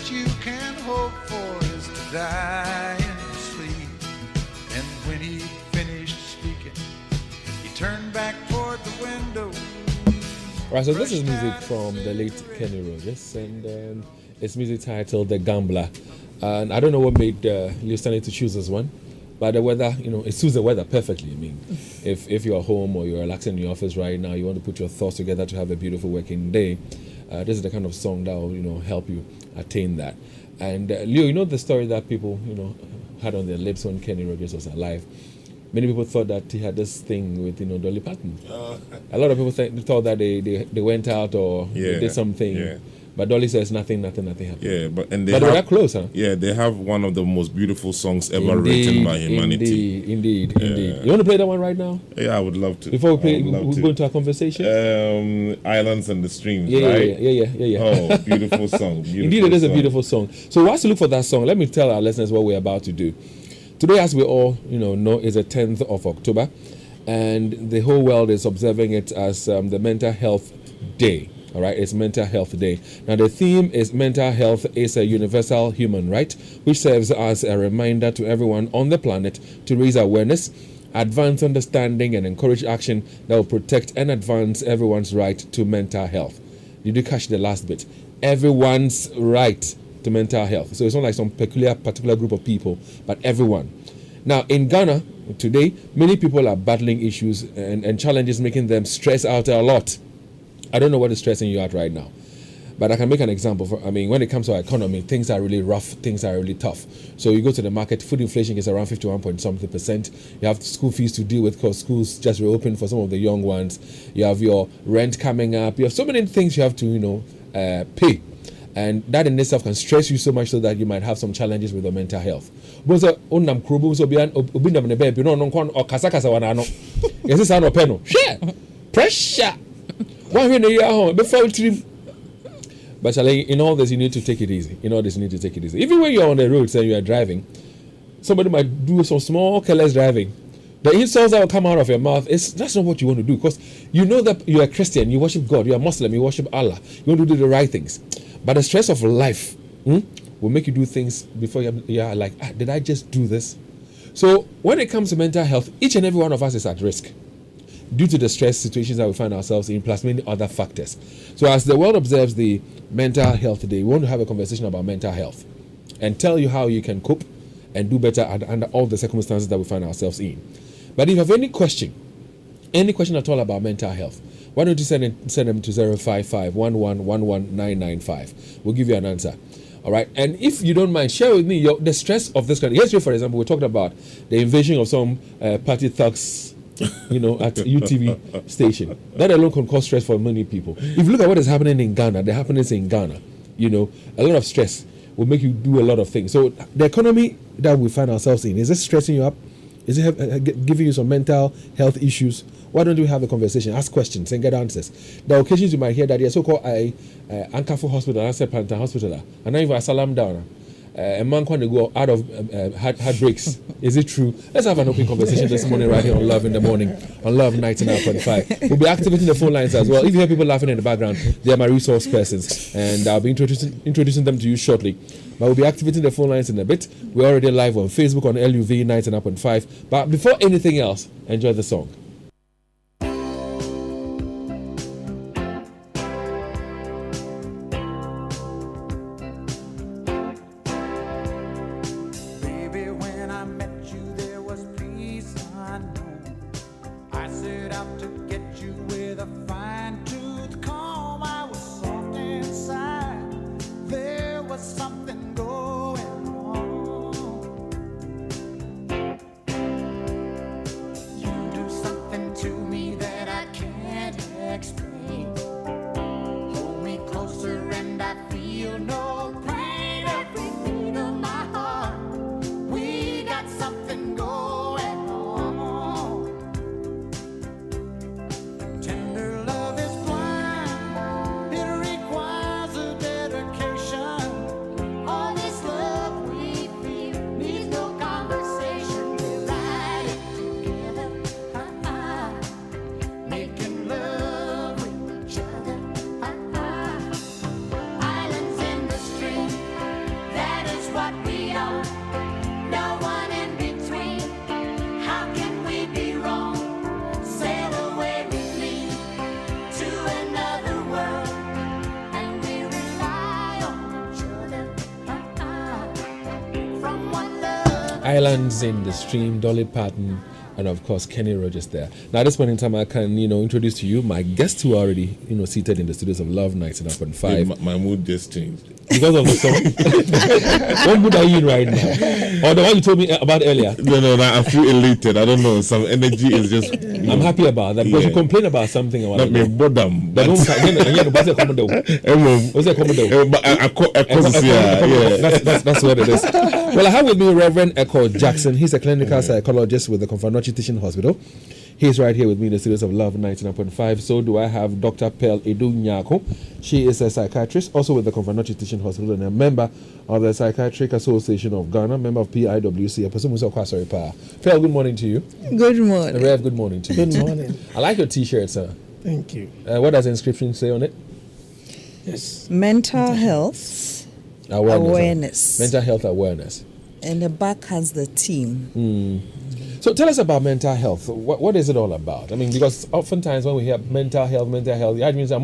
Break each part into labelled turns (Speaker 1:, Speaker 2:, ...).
Speaker 1: best you can hope for is to die in your sleep. And when he finished speaking, he turned back toward the window.
Speaker 2: Right, so this is music from the late Kenny Rogers, and it's music titled The Gambler. And I don't know what made Leo Stanley to choose this one, but the weather, it suits the weather perfectly. I mean, if you're home or you're relaxing in your office right now, you want to put your thoughts together to have a beautiful working day, this is the kind of song that will, help you attain that. And Leo, you know the story that people, had on their lips when Kenny Rogers was alive? Many people thought that he had this thing with, Dolly Parton. A lot of people thought that they went out or they did something. Yeah. But Dolly says nothing happened.
Speaker 3: Yeah, but
Speaker 2: they were close, huh?
Speaker 3: Yeah, they have one of the most beautiful songs ever written by humanity.
Speaker 2: Indeed. You want to play that one right now?
Speaker 3: Yeah, I would love to.
Speaker 2: Before we play, we go into our conversation.
Speaker 3: Islands and the Streams,
Speaker 2: yeah,
Speaker 3: right?
Speaker 2: Yeah.
Speaker 3: Oh, beautiful song.
Speaker 2: Indeed, it is a beautiful song. So whilst you look for that song, let me tell our listeners what we're about to do. Today, as we all know, is the 10th of October, and the whole world is observing it as the Mental Health Day. All right, it's Mental Health Day. Now, the theme is Mental Health is a universal human right, which serves as a reminder to everyone on the planet to raise awareness, advance understanding, and encourage action that will protect and advance everyone's right to mental health. Did you catch the last bit? Everyone's right to mental health. So it's not like some particular group of people, but everyone. Now, in Ghana today, many people are battling issues and challenges, making them stress out a lot. I don't know what is stressing you out right now, but I can make an example. When it comes to our economy, things are really rough, things are really tough. So you go to the market, food inflation is around 51.something%. You have school fees to deal with because schools just reopened for some of the young ones. You have your rent coming up. You have so many things you have to, pay. And that in itself can stress you so much so that you might have some challenges with your mental health. Pressure. But in all this, you need to take it easy. Even when you're on the roads and you are driving, somebody might do some small careless driving. The insults that will come out of your mouth, that's not what you want to do, because you know that you are a Christian, you worship God, you are Muslim, you worship Allah, you want to do the right things. But the stress of life will make you do things before you're like, did I just do this? So when it comes to mental health, each and every one of us is at risk due to the stress situations that we find ourselves in, plus many other factors. So as the world observes the Mental Health Day, we want to have a conversation about mental health and tell you how you can cope and do better under all the circumstances that we find ourselves in. But if you have any question at all about mental health, why don't you send them to 055-1111-995. We'll give you an answer. All right. And if you don't mind, share with me the stress of this kind. Yesterday, for example, we talked about the invasion of some party thugs, at UTV station. That alone can cause stress for many people. If you look at what is happening in Ghana, the happenings in Ghana, a lot of stress will make you do a lot of things. So the economy that we find ourselves in, is it stressing you up? Is it giving you some mental health issues? Why don't we have a conversation, ask questions, and get answers? There are occasions you might hear that so-called Ankafo Hospital, I said Panta Hospital, and now if I salam down, a man can go out of heartbreaks. Is it true? Let's have an open conversation this morning right here on Love in the Morning, on Love 99.5. We'll be activating the phone lines as well. If you hear people laughing in the background, they are my resource persons, and I'll be introducing them to you shortly. But we'll be activating the phone lines in a bit. We're already live on Facebook on LUV 99.5. But before anything else, enjoy the song. Islands in the Stream, Dolly Parton, and of course Kenny Rogers there. Now at this point in time, I can introduce to you my guests who are already seated in the studios of Love 99.5.
Speaker 3: Hey, my mood just changed
Speaker 2: because of the song. What mood are you in right now? Or the one you told me about earlier?
Speaker 3: No, I feel elated. I don't know. Some energy is just.
Speaker 2: I'm happy about that because you complain about something.
Speaker 3: Not me, boredom. But that's
Speaker 2: what it is. Well, I have with me Reverend Echo Jackson. He's a clinical psychologist with the Confanochi Teaching Hospital. He's right here with me in the studios of Love 99.5. So do I have Dr. Pearl Edu Nyako. She is a psychiatrist, also with the Confanochi Teaching Hospital, and a member of the Psychiatric Association of Ghana, member of PIWC, a person who's a Kwasori Pa. Pearl, good morning to you.
Speaker 4: Good morning.
Speaker 2: Rev, good morning to you.
Speaker 4: Good morning.
Speaker 2: I like your t-shirt, sir.
Speaker 4: Thank you.
Speaker 2: What does the inscription say on it?
Speaker 4: Yes.
Speaker 5: Mental health awareness.
Speaker 2: Mental health awareness.
Speaker 5: And the back has the team.
Speaker 2: So tell us about mental health. What is it all about? I mean, because oftentimes when we hear mental health, it means those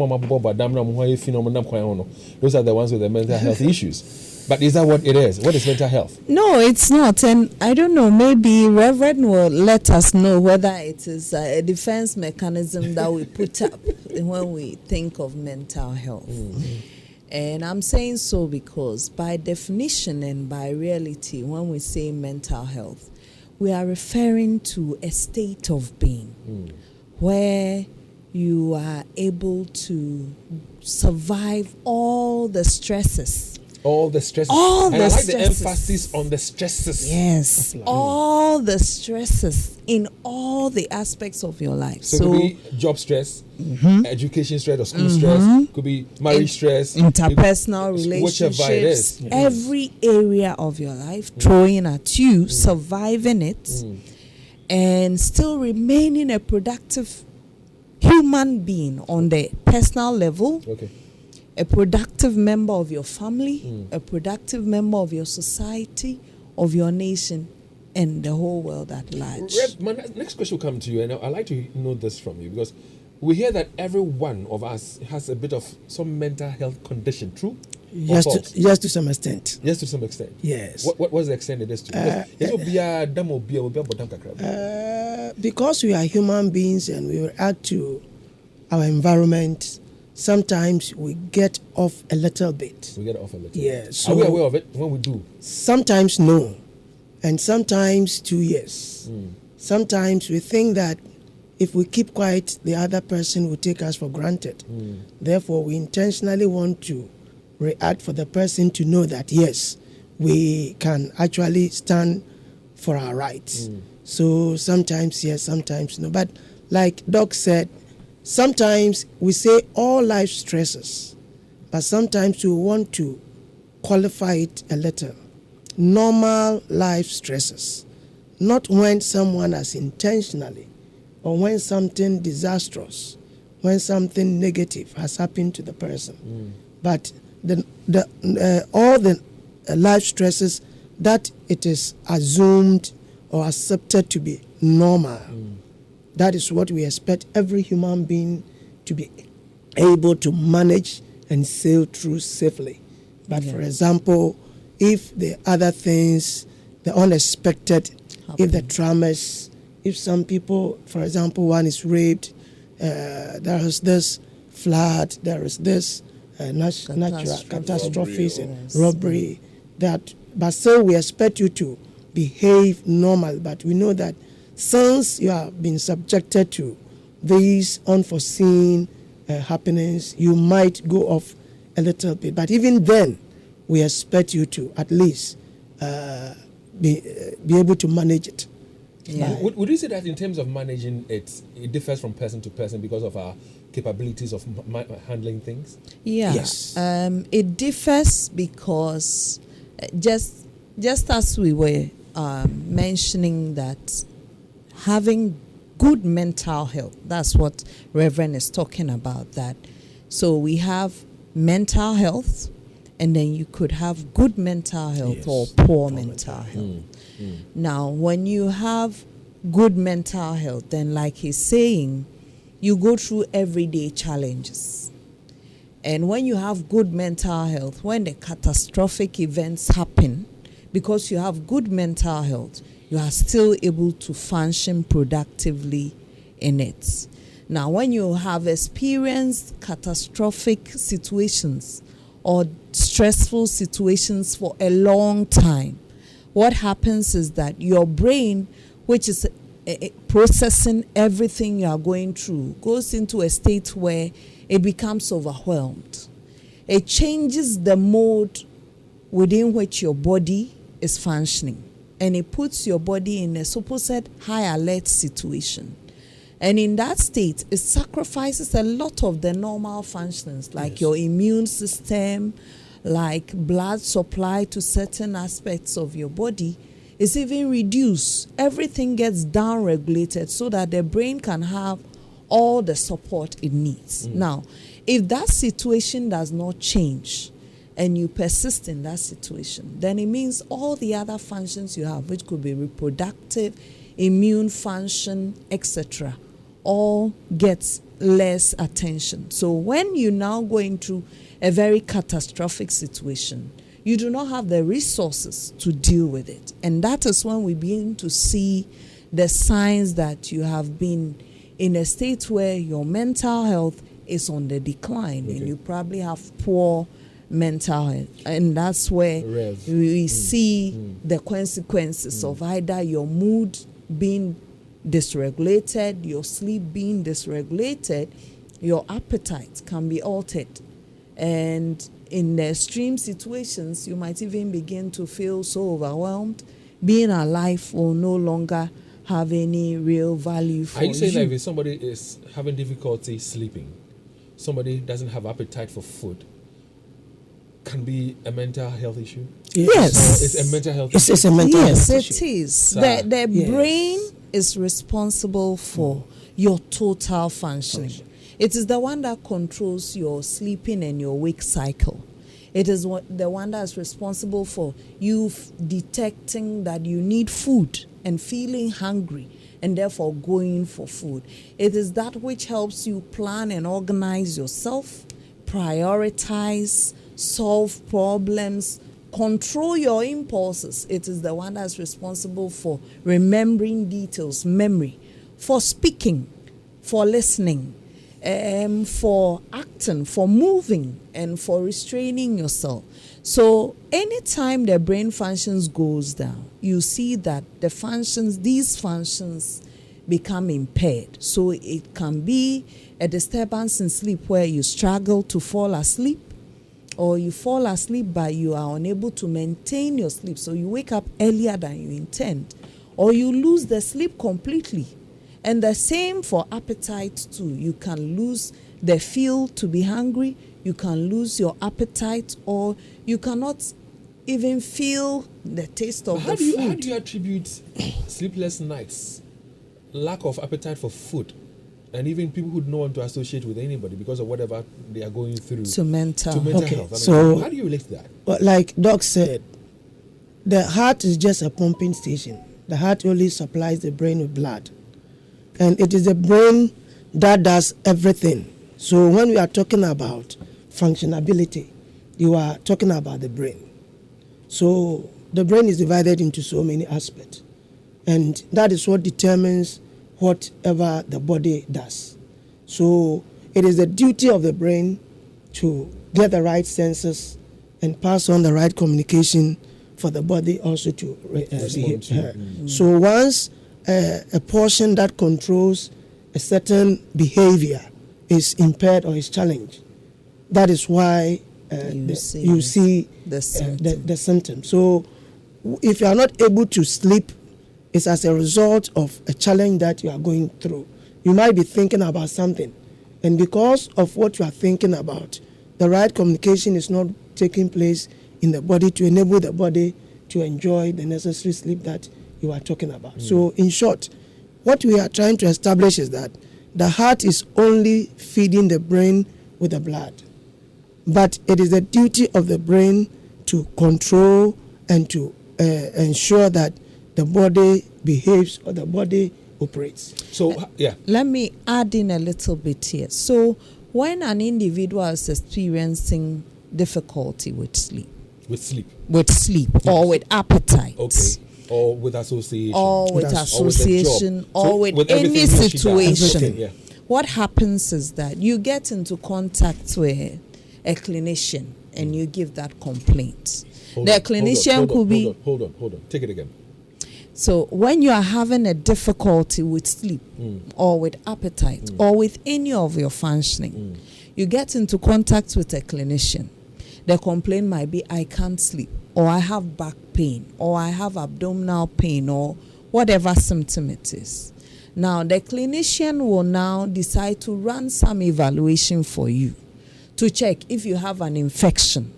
Speaker 2: are the ones with the mental health issues. But is that what it is? What is mental health?
Speaker 5: No, it's not. And I don't know, maybe Reverend will let us know whether it is a defense mechanism that we put up when we think of mental health. And I'm saying so because by definition and by reality, when we say mental health, we are referring to a state of being where you are able to survive all the stresses.
Speaker 2: All the stresses.
Speaker 5: And
Speaker 2: I like the emphasis on the stresses.
Speaker 5: Yes, all the stresses in all the aspects of your life.
Speaker 2: So it could be job stress, education stress or school stress, could be marriage stress,
Speaker 5: interpersonal relationships,
Speaker 2: whichever it is.
Speaker 5: Every area of your life throwing at you, surviving it, and still remaining a productive human being on the personal level.
Speaker 2: Okay.
Speaker 5: A productive member of your family, a productive member of your society, of your nation, and the whole world at large.
Speaker 2: My next question will come to you, and I'd like to know this from you, because we hear that every one of us has a bit of some mental health condition, true?
Speaker 4: Yes, to some extent.
Speaker 2: Yes, to some extent.
Speaker 4: Yes.
Speaker 2: What's the extent it is to?
Speaker 4: Because we are human beings and we react to our environment, sometimes we get off a little bit. Yes.
Speaker 2: So are we aware of it when we do?
Speaker 4: Sometimes no. And sometimes 2 years. Sometimes we think that if we keep quiet, the other person will take us for granted. Therefore, we intentionally want to react for the person to know that, yes, we can actually stand for our rights. So sometimes yes, sometimes no. But like Doc said, sometimes we say all life stresses, but sometimes we want to qualify it a little. Normal life stresses, not when someone has intentionally or when something disastrous, when something negative has happened to the person. But all the life stresses that it is assumed or accepted to be normal. That is what we expect every human being to be able to manage and sail through safely. But for example, if the other things, the unexpected, if the traumas, if some people, for example, one is raped, there is this flood, there is this natural catastrophes and robbery, but still we expect you to behave normal. But we know that since you have been subjected to these unforeseen happenings, you might go off a little bit. But even then, we expect you to at least be able to manage it.
Speaker 5: Yeah.
Speaker 2: Would you say that in terms of managing it, it differs from person to person because of our capabilities of handling things?
Speaker 5: Yeah.
Speaker 4: Yes.
Speaker 5: It differs because just as we were mentioning that having good mental health, that's what Reverend is talking about. That so we have mental health, and then you could have good mental health or poor mental health. Now, when you have good mental health, then like he's saying, you go through everyday challenges. And when you have good mental health, when the catastrophic events happen, because you have good mental health, you are still able to function productively in it. Now, when you have experienced catastrophic situations or stressful situations for a long time, what happens is that your brain, which is processing everything you are going through, goes into a state where it becomes overwhelmed. It changes the mode within which your body is functioning, and it puts your body in a supposed high alert situation. And in that state, it sacrifices a lot of the normal functions, like your immune system, like blood supply to certain aspects of your body. It's even reduced. Everything gets down regulated so that the brain can have all the support it needs. Now, if that situation does not change and you persist in that situation, then it means all the other functions you have, which could be reproductive, immune function, etc., all gets less attention. So when you're now going through a very catastrophic situation, you do not have the resources to deal with it. And that is when we begin to see the signs that you have been in a state where your mental health is on the decline, and you probably have poor mental health. And that's where we see the consequences of either your mood being dysregulated, your sleep being dysregulated, your appetite can be altered. And in the extreme situations, you might even begin to feel so overwhelmed. Being alive will no longer have any real value for you.
Speaker 2: Are you saying that if somebody is having difficulty sleeping, somebody doesn't have appetite for food, can be a mental health issue?
Speaker 5: Yes.
Speaker 2: It's a mental health issue.
Speaker 4: It's a mental health issue.
Speaker 5: Yes, it is. The brain is responsible for your total functioning. It is the one that controls your sleeping and your wake cycle. It is the one that is responsible for you detecting that you need food and feeling hungry and therefore going for food. It is that which helps you plan and organize yourself, prioritize, solve problems, control your impulses. It is the one that's responsible for remembering details, memory, for speaking, for listening, for acting, for moving, and for restraining yourself. So anytime the brain functions goes down, you see that these functions become impaired. So it can be a disturbance in sleep where you struggle to fall asleep, or you fall asleep but you are unable to maintain your sleep, so you wake up earlier than you intend, or you lose the sleep completely. And the same for appetite too. You can lose the feel to be hungry, you can lose your appetite, or you cannot even feel the taste of the food.
Speaker 2: How do you attribute sleepless nights, lack of appetite for food, and even people who don't want to associate with anybody because of whatever they are going through
Speaker 5: to mental
Speaker 2: health? I mean,
Speaker 4: so
Speaker 2: how do you relate to that?
Speaker 4: Well, like Doc said, the heart is just a pumping station. The heart only supplies the brain with blood. And it is the brain that does everything. So when we are talking about functionability, you are talking about the brain. So the brain is divided into so many aspects. And that is what determines whatever the body does. So it is the duty of the brain to get the right senses and pass on the right communication for the body also to behave. So once a portion that controls a certain behavior is impaired or is challenged, that is why you see the symptoms. So if you are not able to sleep, it's as a result of a challenge that you are going through. You might be thinking about something, and because of what you are thinking about, the right communication is not taking place in the body to enable the body to enjoy the necessary sleep that you are talking about. So in short, what we are trying to establish is that the heart is only feeding the brain with the blood, but it is the duty of the brain to control and to ensure that the body behaves or the body operates.
Speaker 2: So,
Speaker 5: let me add in a little bit here. So when an individual is experiencing difficulty with sleep,
Speaker 2: With sleep.
Speaker 5: With sleep or with appetite.
Speaker 2: Okay. Or with association.
Speaker 5: Or with association or with any situation.
Speaker 2: Okay, yeah.
Speaker 5: What happens is that you get into contact with a clinician and you give that complaint. Hold on.
Speaker 2: Take it again.
Speaker 5: So when you are having a difficulty with sleep or with appetite or with any of your functioning, you get into contact with a clinician. The complaint might be, I can't sleep, or I have back pain, or I have abdominal pain, or whatever symptom it is. Now, the clinician will now decide to run some evaluation for you to check if you have an infection,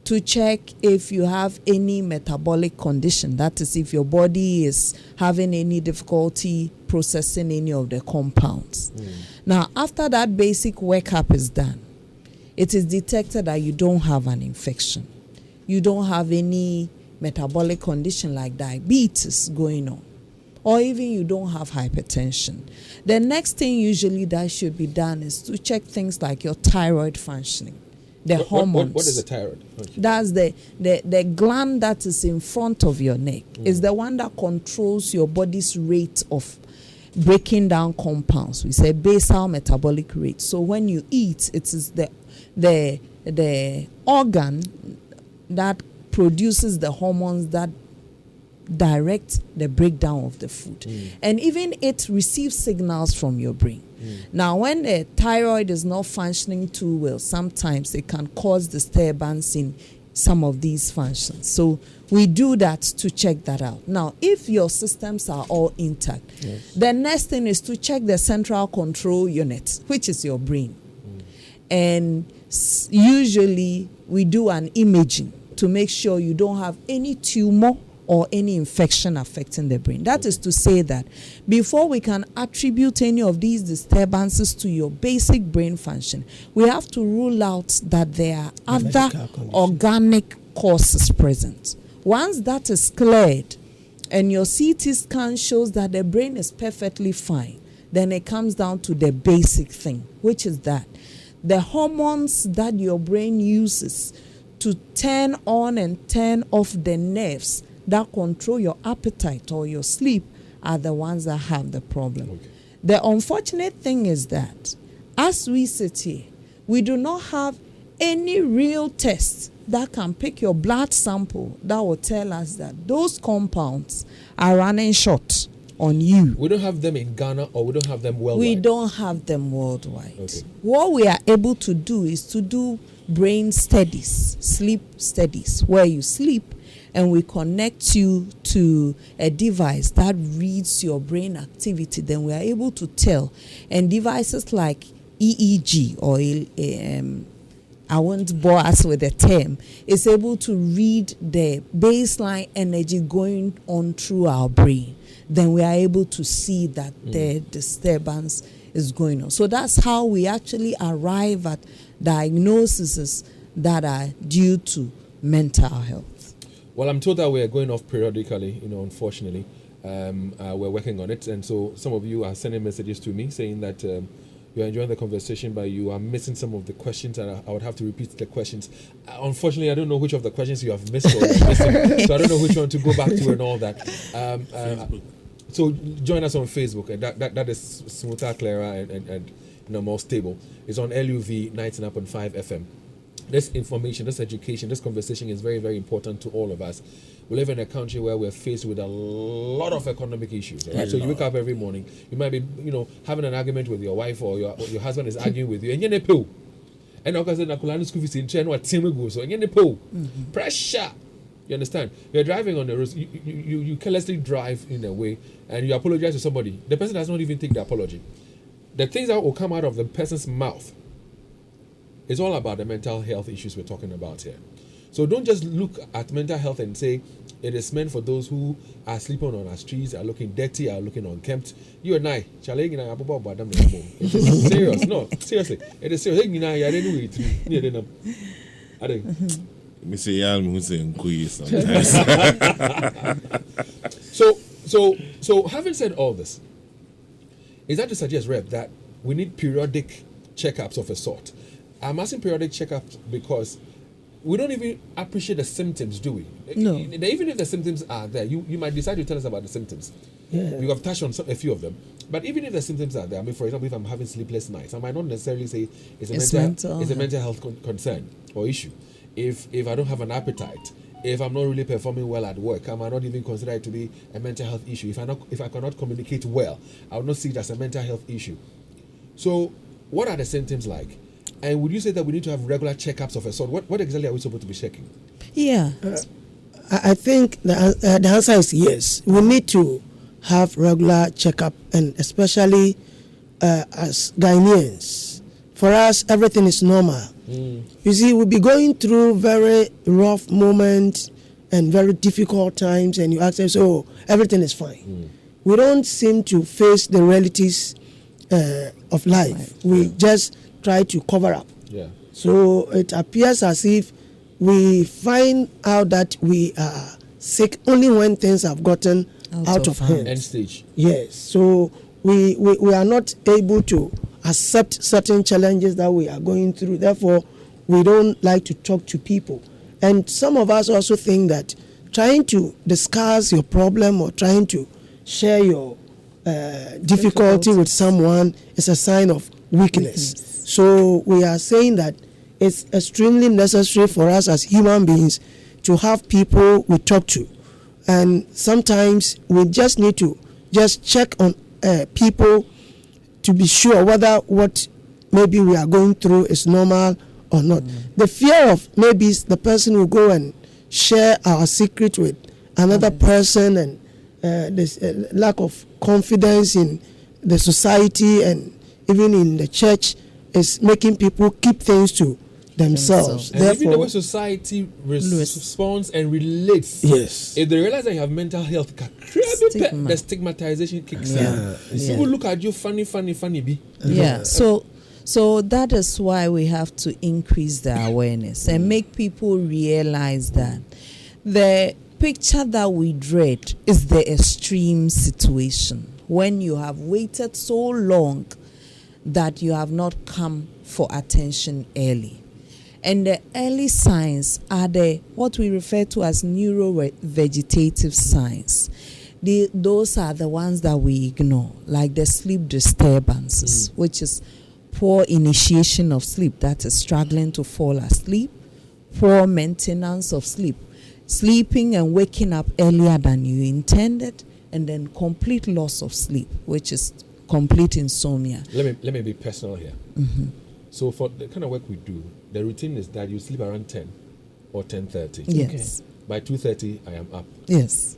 Speaker 5: to check if you have any metabolic condition, that is, if your body is having any difficulty processing any of the compounds. Now, after that basic workup is done, it is detected that you don't have an infection. You don't have any metabolic condition like diabetes going on, or even you don't have hypertension. The next thing usually that should be done is to check things like your thyroid functioning, the hormones.
Speaker 2: What is the thyroid?
Speaker 5: That's the gland that is in front of your neck. It's the one that controls your body's rate of breaking down compounds. We say basal metabolic rate. So when you eat, it is the organ that produces the hormones that direct the breakdown of the food. And even it receives signals from your brain. Now, when the thyroid is not functioning too well, sometimes it can cause disturbance in some of these functions. So we do that to check that out. Now, if your systems are all intact, the next thing is to check the central control unit, which is your brain. And usually we do an imaging to make sure you don't have any tumor or any infection affecting the brain. That is to say that before we can attribute any of these disturbances to your basic brain function, we have to rule out that there are other organic causes present. Once that is cleared and your CT scan shows that the brain is perfectly fine, then it comes down to the basic thing, which is that the hormones that your brain uses to turn on and turn off the nerves that control your appetite or your sleep are the ones that have the problem. Okay. The unfortunate thing is that as we sit here, we do not have any real test that can pick your blood sample that will tell us that those compounds are running short on you.
Speaker 2: We don't have them in Ghana, or we don't have them worldwide?
Speaker 5: We don't have them worldwide.
Speaker 2: Okay.
Speaker 5: What we are able to do is to do brain studies, sleep studies, where you sleep and we connect you to a device that reads your brain activity. Then we are able to tell. And devices like EEG, or I won't bore us with the term, is able to read the baseline energy going on through our brain. Then we are able to see that the disturbance is going on. So that's how we actually arrive at diagnoses that are due to mental health.
Speaker 2: Well, I'm told that we're going off periodically, unfortunately. We're working on it. And so some of you are sending messages to me saying that you're enjoying the conversation, but you are missing some of the questions, and I would have to repeat the questions. Unfortunately, I don't know which of the questions you have missed or you're missing, so I don't know which one to go back to and all that. So join us on Facebook, and that is smoother, clearer, and more stable. It's on LUV 99.5 FM. This information, this education, this conversation is very, very important to all of us. We live in a country where we're faced with a lot of economic issues. Right? So you wake up every morning, you might be, having an argument with your wife, or your husband is arguing with you, and you're in a pool. And school fees in so you're pressure. You understand? You're driving on the road, you carelessly drive in a way, and you apologize to somebody. The person does not even take the apology. The things that will come out of the person's mouth, it's all about the mental health issues we're talking about here. So don't just look at mental health and say it is meant for those who are sleeping on our streets, are looking dirty, are looking unkempt. You and I, it is serious. No, seriously, it is serious.
Speaker 3: Me say sometimes.
Speaker 2: So having said all this, is that to suggest, Rev, that we need periodic checkups of a sort? I'm asking periodic checkups because we don't even appreciate the symptoms, do we?
Speaker 5: No.
Speaker 2: Even if the symptoms are there, you might decide to tell us about the symptoms.
Speaker 4: Yeah.
Speaker 2: You have touched on a few of them. But even if the symptoms are there, I mean, for example, if I'm having sleepless nights, I might not necessarily say it's a mental health concern or issue. If I don't have an appetite, if I'm not really performing well at work, I might not even consider it to be a mental health issue. If I cannot communicate well, I would not see it as a mental health issue. So, what are the symptoms like? And would you say that we need to have regular checkups of a sort? What exactly are we supposed to be checking?
Speaker 5: Yeah.
Speaker 4: I think the answer is yes. We need to have regular checkup, and especially as Ghanaians, for us everything is normal. You see, we'll be going through very rough moments and very difficult times, and you ask us, "Oh, everything is fine." We don't seem to face the realities of life. We just try to cover up.
Speaker 2: Yeah.
Speaker 4: So it appears as if we find out that we are sick only when things have gotten out of hand.
Speaker 2: End stage.
Speaker 4: Yes. So we are not able to accept certain challenges that we are going through. Therefore, we don't like to talk to people. And some of us also think that trying to discuss your problem or trying to share your difficulty with someone is a sign of weakness. So we are saying that it's extremely necessary for us as human beings to have people we talk to. And sometimes we just need to just check on people to be sure whether what maybe we are going through is normal or not. The fear of maybe the person will go and share our secret with another person, and this lack of confidence in the society and even in the church is making people keep things to themselves.
Speaker 2: And even the way society responds and relates.
Speaker 4: Yes.
Speaker 2: If they realize that you have mental health, the stigmatization kicks in. People look at you funny, be.
Speaker 5: Yeah. So that is why we have to increase the awareness and make people realize that the picture that we dread is the extreme situation when you have waited so long that you have not come for attention early. And the early signs are the what we refer to as neurovegetative signs. Those are the ones that we ignore, like the sleep disturbances, which is poor initiation of sleep, that is struggling to fall asleep, poor maintenance of sleep, sleeping and waking up earlier than you intended, and then complete loss of sleep, which is complete insomnia.
Speaker 2: Let me be personal here. So for the kind of work we do, the routine is that you sleep around 10 or 10:30.
Speaker 5: Yes.
Speaker 2: Okay. By 2:30, I am up.
Speaker 5: Yes.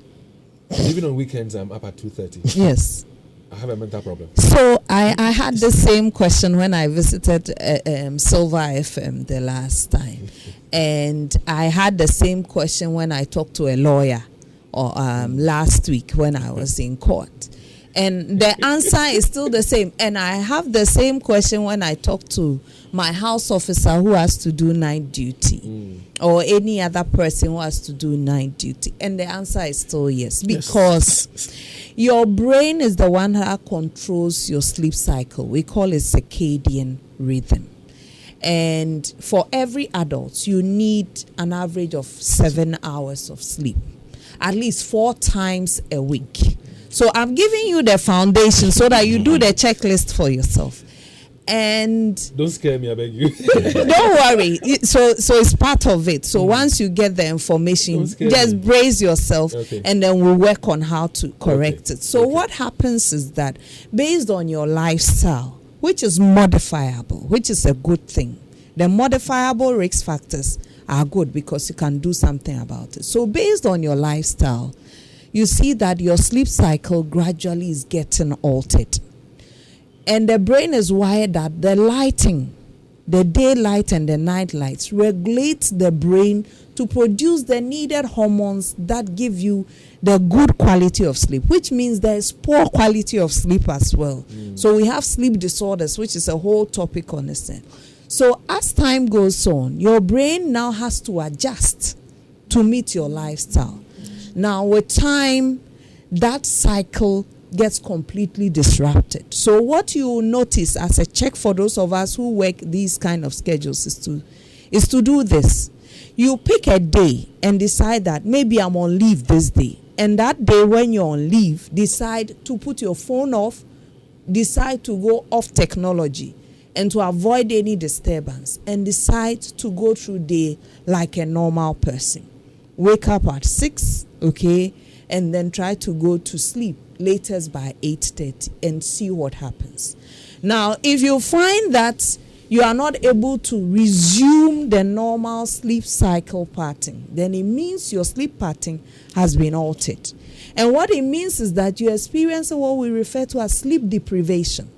Speaker 2: Even on weekends, I'm up at 2:30.
Speaker 5: Yes.
Speaker 2: I have a mental problem.
Speaker 5: So I had the same question when I visited Silver FM the last time. And I had the same question when I talked to a lawyer or last week when I was in court. And the answer is still the same. And I have the same question when I talk to my house officer who has to do night duty or any other person who has to do night duty. And the answer is still yes. Because your brain is the one that controls your sleep cycle. We call it circadian rhythm. And for every adult, you need an average of 7 hours of sleep, at least 4 times a week. So I'm giving you the foundation so that you do the checklist for yourself. And
Speaker 2: don't scare me, I beg you.
Speaker 5: Don't worry. So it's part of it. So once you get the information, just brace yourself, and then we'll work on how to correct it. So what happens is that based on your lifestyle, which is modifiable, which is a good thing, the modifiable risk factors are good because you can do something about it. So based on your lifestyle, you see that your sleep cycle gradually is getting altered. And the brain is wired that the lighting, the daylight and the night lights, regulates the brain to produce the needed hormones that give you the good quality of sleep, which means there is poor quality of sleep as well. So we have sleep disorders, which is a whole topic on this thing. So as time goes on, your brain now has to adjust to meet your lifestyle. Now, with time, that cycle gets completely disrupted. So what you will notice as a check for those of us who work these kind of schedules is to do this. You pick a day and decide that maybe I'm on leave this day. And that day when you're on leave, decide to put your phone off, decide to go off technology and to avoid any disturbance, and decide to go through day like a normal person. Wake up at 6, okay, and then try to go to sleep latest by 8:30 and see what happens. Now, if you find that you are not able to resume the normal sleep cycle pattern, then it means your sleep pattern has been altered. And what it means is that you experience what we refer to as sleep deprivation.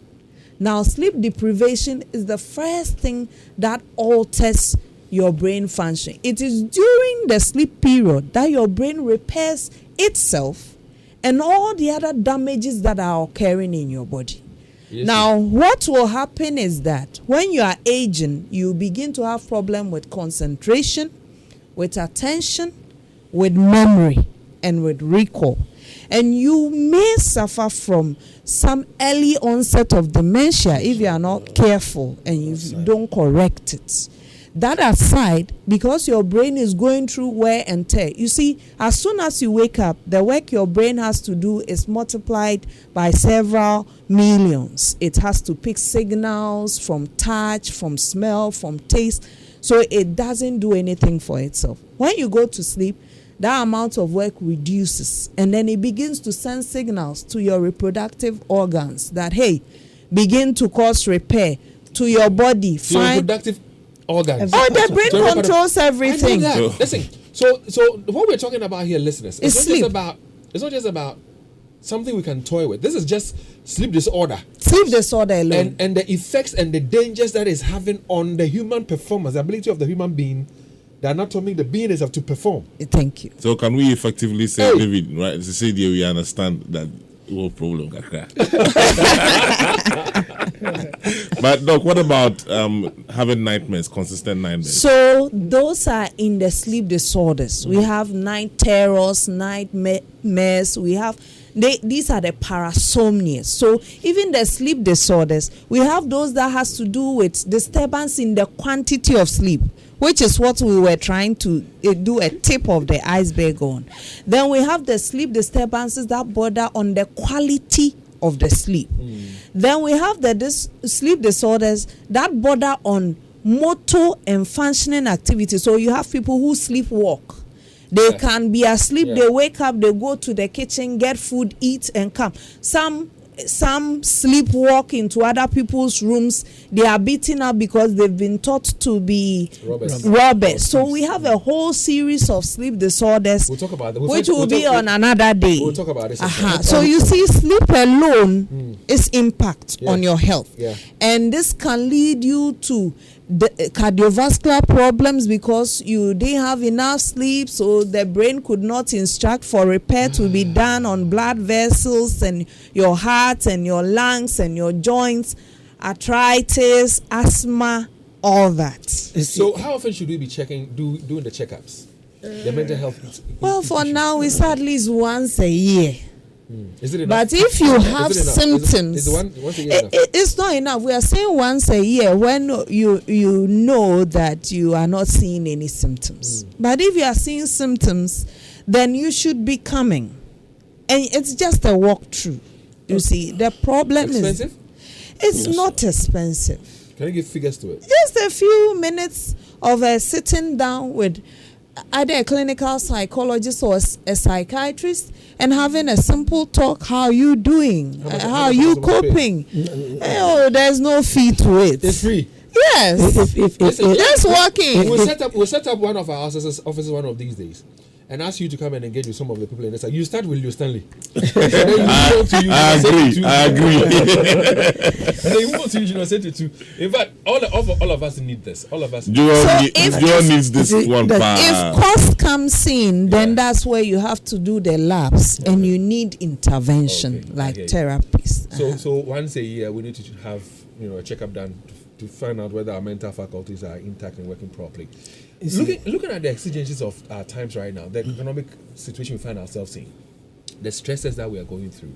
Speaker 5: Now, sleep deprivation is the first thing that alters your brain function. It is during the sleep period that your brain repairs itself and all the other damages that are occurring in your body. Yes. Now, what will happen is that when you are aging, you begin to have problem with concentration, with attention, with memory, and with recall. And you may suffer from some early onset of dementia if you are not careful and you don't correct it. That aside, because your brain is going through wear and tear. You see, as soon as you wake up, the work your brain has to do is multiplied by several millions. It has to pick signals from touch, from smell, from taste. So it doesn't do anything for itself. When you go to sleep, that amount of work reduces, and then it begins to send signals to your reproductive organs that, hey, begin to cause repair to your body.
Speaker 2: Your reproductive organs.
Speaker 5: Oh, the brain controls everything.
Speaker 2: I know that. Listen, so what we're talking about here, listeners, it's not just about something we can toy with. This is just sleep disorder.
Speaker 5: Sleep disorder alone.
Speaker 2: And the effects and the dangers that is having on the human performance, the ability of the human being, the anatomy, the being is have to perform.
Speaker 5: Thank you.
Speaker 3: So can we effectively say, David, right, to say that we understand that whole problem? But Doc, what about having nightmares, consistent nightmares?
Speaker 5: So those are in the sleep disorders. We have night terrors, nightmares. We have these are the parasomnias. So even the sleep disorders, we have those that has to do with disturbance in the quantity of sleep, which is what we were trying to do a tip of the iceberg on. Then we have the sleep disturbances that border on the quality of the sleep. Then we have the sleep disorders that border on motor and functioning activity. So you have people who sleepwalk. They can be asleep, they wake up, they go to the kitchen, get food, eat, and come. Some sleepwalk into other people's rooms. They are beaten up because they've been taught to be robbers. So we have a whole series of sleep disorders,
Speaker 2: we'll talk about that.
Speaker 5: which will be on another day.
Speaker 2: We'll talk about this.
Speaker 5: So you see, sleep alone is impact on your health.
Speaker 2: Yeah.
Speaker 5: And this can lead you to the cardiovascular problems because you didn't have enough sleep, so the brain could not instruct for repair to be done on blood vessels and your heart and your lungs and your joints, arthritis, asthma, all that.
Speaker 2: So how often should we be doing the checkups? The mental health?
Speaker 5: Well, for now, it's at least once a year.
Speaker 2: Is it enough?
Speaker 5: But if you have symptoms,
Speaker 2: once a year enough?
Speaker 5: It's not enough. We are saying once a year when you know that you are not seeing any symptoms. But if you are seeing symptoms, then you should be coming. And it's just a walkthrough. You see, the problem
Speaker 2: expensive?
Speaker 5: It's not expensive.
Speaker 2: Can you give figures to it?
Speaker 5: Just a few minutes of sitting down with either a clinical psychologist or a psychiatrist and having a simple talk. How are you doing? How are you coping? Oh, there's no fee to it.
Speaker 2: It's free.
Speaker 5: Yes. Just walking.
Speaker 2: We'll set up one of our offices one of these days and ask you to come and engage with some of the people in this. You start with Leo Stanley.
Speaker 3: I agree.
Speaker 2: And then you want to send it to. In fact, all of us need this. All of us.
Speaker 3: John needs this one.
Speaker 5: If cost comes in, then that's where you have to do the labs and you need intervention like therapies.
Speaker 2: So once a year we need to have a checkup done to find out whether our mental faculties are intact and working properly. Looking at the exigencies of our times right now, the economic situation we find ourselves in, the stresses that we are going through,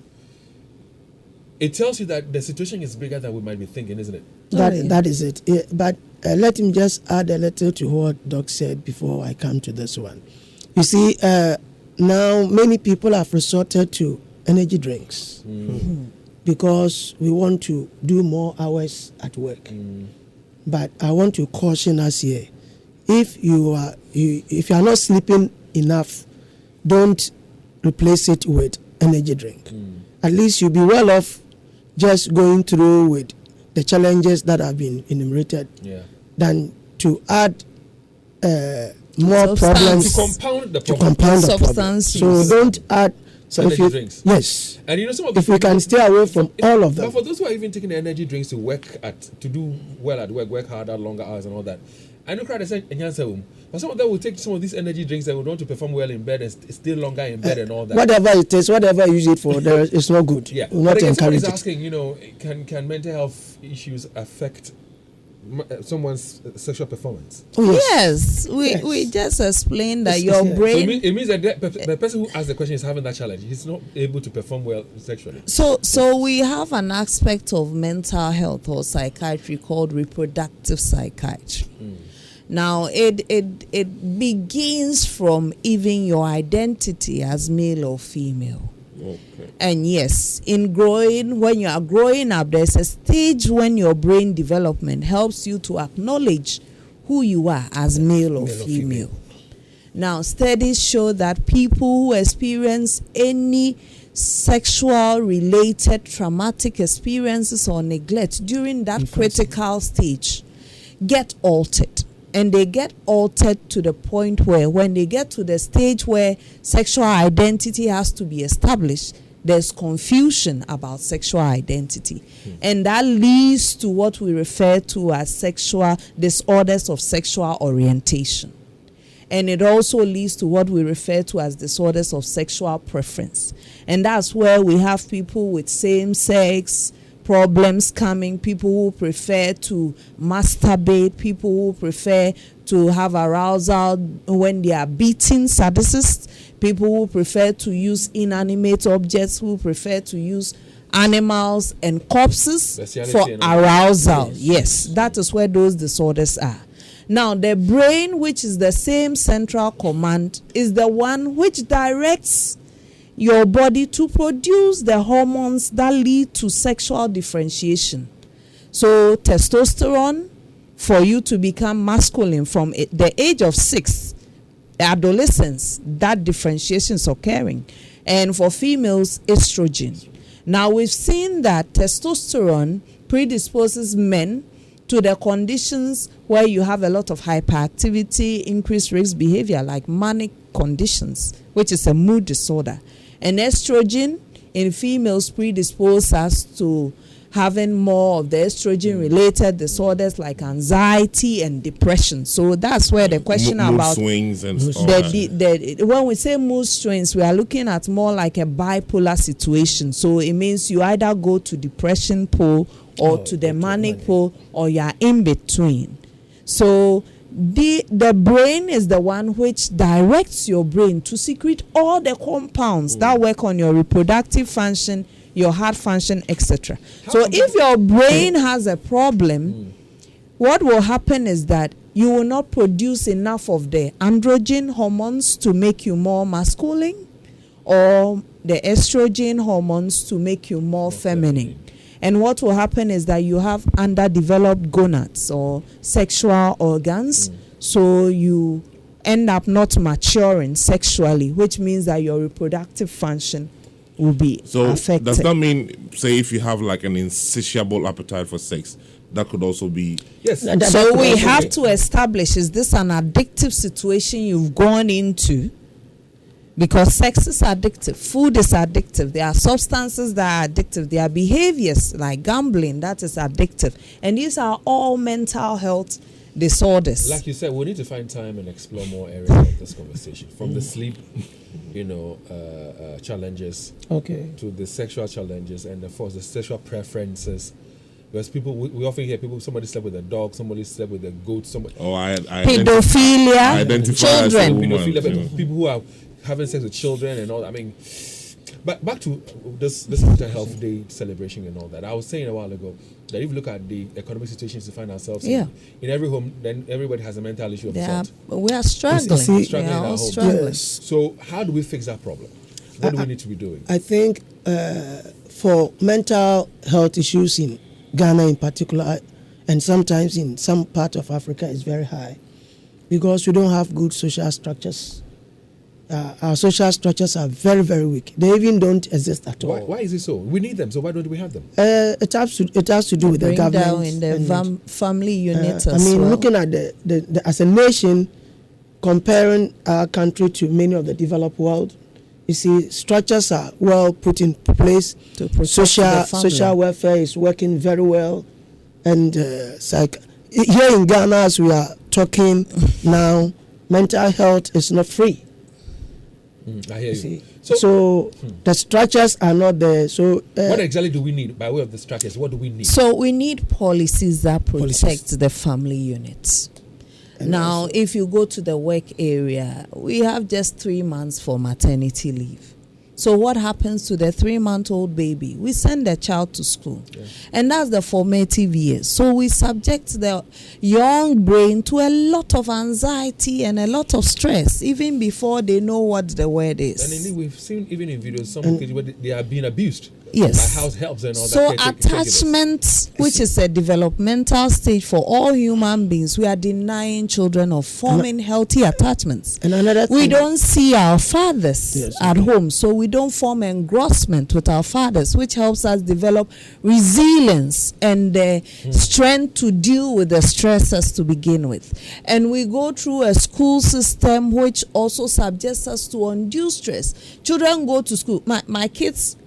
Speaker 2: it tells you that the situation is bigger than we might be thinking, isn't it?
Speaker 5: Totally.
Speaker 4: That is it. But let him just add a little to what Doc said before I come to this one. You see, now many people have resorted to energy drinks because we want to do more hours at work. But I want to caution us here: if you are not sleeping enough, don't replace it with energy drink. At least you'll be well off just going through with the challenges that have been enumerated than to add more problems
Speaker 2: to compound the
Speaker 4: to
Speaker 2: problem.
Speaker 4: compound the problem.
Speaker 5: Substance
Speaker 4: So
Speaker 5: use.
Speaker 4: don't add. So if
Speaker 2: Energy
Speaker 4: you
Speaker 2: drinks.
Speaker 4: yes,
Speaker 2: And you know, some of the
Speaker 4: if we can stay away from all of them.
Speaker 2: But for those who are even taking the energy drinks to do well at work harder, longer hours and all that, I know crowd said, but some of them will take some of these energy drinks that would want to perform well in bed and stay longer in bed and all that.
Speaker 4: Whatever it is, whatever you use it for, it's not good.
Speaker 2: Yeah,
Speaker 4: We'll
Speaker 2: but
Speaker 4: not
Speaker 2: again,
Speaker 4: encourage
Speaker 2: somebody's
Speaker 4: it.
Speaker 2: asking, can mental health issues affect someone's sexual performance?
Speaker 4: Oh, yes.
Speaker 5: Yes, we just explained that
Speaker 4: Yes,
Speaker 5: your
Speaker 4: yes.
Speaker 2: So
Speaker 5: brain.
Speaker 2: it means that the person who asked the question is having that challenge. He's not able to perform well sexually.
Speaker 5: So we have an aspect of mental health or psychiatry called reproductive psychiatry. Now it begins from even your identity as male or female.
Speaker 3: Okay.
Speaker 5: And yes, when you are growing up, there's a stage when your brain development helps you to acknowledge who you are as male or female. Now, studies show that people who experience any sexual related traumatic experiences or neglect during that critical stage get altered. And they get altered to the point where when they get to the stage where sexual identity has to be established, there's confusion about sexual identity. And that leads to what we refer to as sexual disorders of sexual orientation. And it also leads to what we refer to as disorders of sexual preference. And that's where we have people with same-sex problems coming, people who prefer to masturbate, people who prefer to have arousal when they are beating sadicists, people who prefer to use inanimate objects, who prefer to use animals and corpses for arousal. Yes, that is where those disorders are. Now, the brain, which is the same central command, is the one which directs your body to produce the hormones that lead to sexual differentiation. So testosterone, for you to become masculine from the age of 6, adolescence, that differentiation is occurring. And for females, estrogen. Now we've seen that testosterone predisposes men to the conditions where you have a lot of hyperactivity, increased risk behavior like manic conditions, which is a mood disorder. And estrogen in females predispose us to having more of the estrogen-related disorders like anxiety and depression. So that's where the question
Speaker 3: mood
Speaker 5: about
Speaker 3: swings and stuff.
Speaker 5: when we say mood swings, we are looking at more like a bipolar situation. So it means you either go to depression pole or to the manic pole, or you are in between. So the brain is the one which directs your brain to secrete all the compounds that work on your reproductive function, your heart function, etc. So if your brain has a problem, what will happen is that you will not produce enough of the androgen hormones to make you more masculine, or the estrogen hormones to make you more feminine. And what will happen is that you have underdeveloped gonads or sexual organs, so you end up not maturing sexually, which means that your reproductive function will be affected.
Speaker 3: Does that mean, say, if you have like an insatiable appetite for sex, that could also be...
Speaker 2: Yes.
Speaker 5: So we have to establish, is this an addictive situation you've gone into? Because sex is addictive, food is addictive, there are substances that are addictive, there are behaviors like gambling that is addictive, and these are all mental health disorders.
Speaker 2: Like you said, we need to find time and explore more areas of this conversation, from the sleep, challenges, to the sexual challenges, and of course the sexual preferences. Because people, we often hear people, somebody slept with a dog, somebody slept with a goat, somebody.
Speaker 5: Pedophilia,
Speaker 3: identify
Speaker 5: children,
Speaker 3: as a woman,
Speaker 2: pedophilia, people who are having sex with children and all. I mean, But back to this mental health day celebration and all that. I was saying a while ago that if you look at the economic situations we find ourselves in every home, then everybody has a mental issue of sort.
Speaker 5: We are struggling.
Speaker 2: Struggling
Speaker 5: we are
Speaker 2: in our
Speaker 5: all
Speaker 2: home.
Speaker 5: struggling.
Speaker 4: Yes.
Speaker 2: So how do we fix that problem? What do we need to be doing?
Speaker 4: I think for mental health issues in Ghana in particular, and sometimes in some part of Africa, is very high because we don't have good social structures. Our social structures are very, very weak. They even don't exist at all.
Speaker 2: Why is it so? We need them, so why don't we have them?
Speaker 4: It has to do with the government.
Speaker 5: Down in the family unit
Speaker 4: I mean,
Speaker 5: well.
Speaker 4: looking at the as a nation, comparing our country to many of the developed world, you see, structures are well put in place.
Speaker 5: To protect the family.
Speaker 4: Social welfare is working very well, and it's like here in Ghana, as we are talking now, mental health is not free.
Speaker 2: I hear you.
Speaker 4: See? So the structures are not there. So
Speaker 2: what exactly do we need by way of the structures? What do we need?
Speaker 5: So we need policies that protect the family units. And now, also, if you go to the work area, we have just 3 months for maternity leave. So what happens to the 3-month-old baby? We send the child to school. Yeah. And that's the formative years. So we subject the young brain to a lot of anxiety and a lot of stress, even before they know what the word is.
Speaker 2: And indeed, we've seen even in videos some kids where they are being abused.
Speaker 5: Yes.
Speaker 2: By house helps and all
Speaker 5: so
Speaker 2: that.
Speaker 5: So attachment, which is a developmental stage for all human beings, we are denying children of forming healthy attachments.
Speaker 4: And another thing,
Speaker 5: we don't see our fathers at home, so we don't form engrossment with our fathers, which helps us develop resilience and strength to deal with the stressors to begin with. And we go through a school system which also subjects us to undue stress. Children go to school. My kids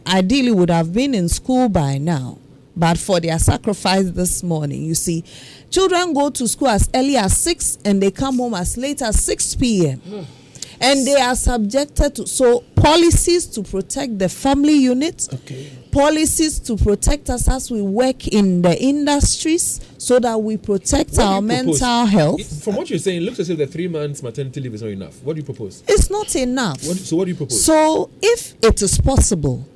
Speaker 5: ideally would have been in school by now, but for their sacrifice this morning, you see, children go to school as early as 6 and they come home as late as 6 p.m. And they are subjected to policies to protect the family unit, policies to protect us as we work in the industries so that we protect our mental health.
Speaker 2: From what you're saying, it looks as if the 3 months maternity leave is not enough. What do you propose?
Speaker 5: It's not enough.
Speaker 2: So what do you propose?
Speaker 5: So if it is possible,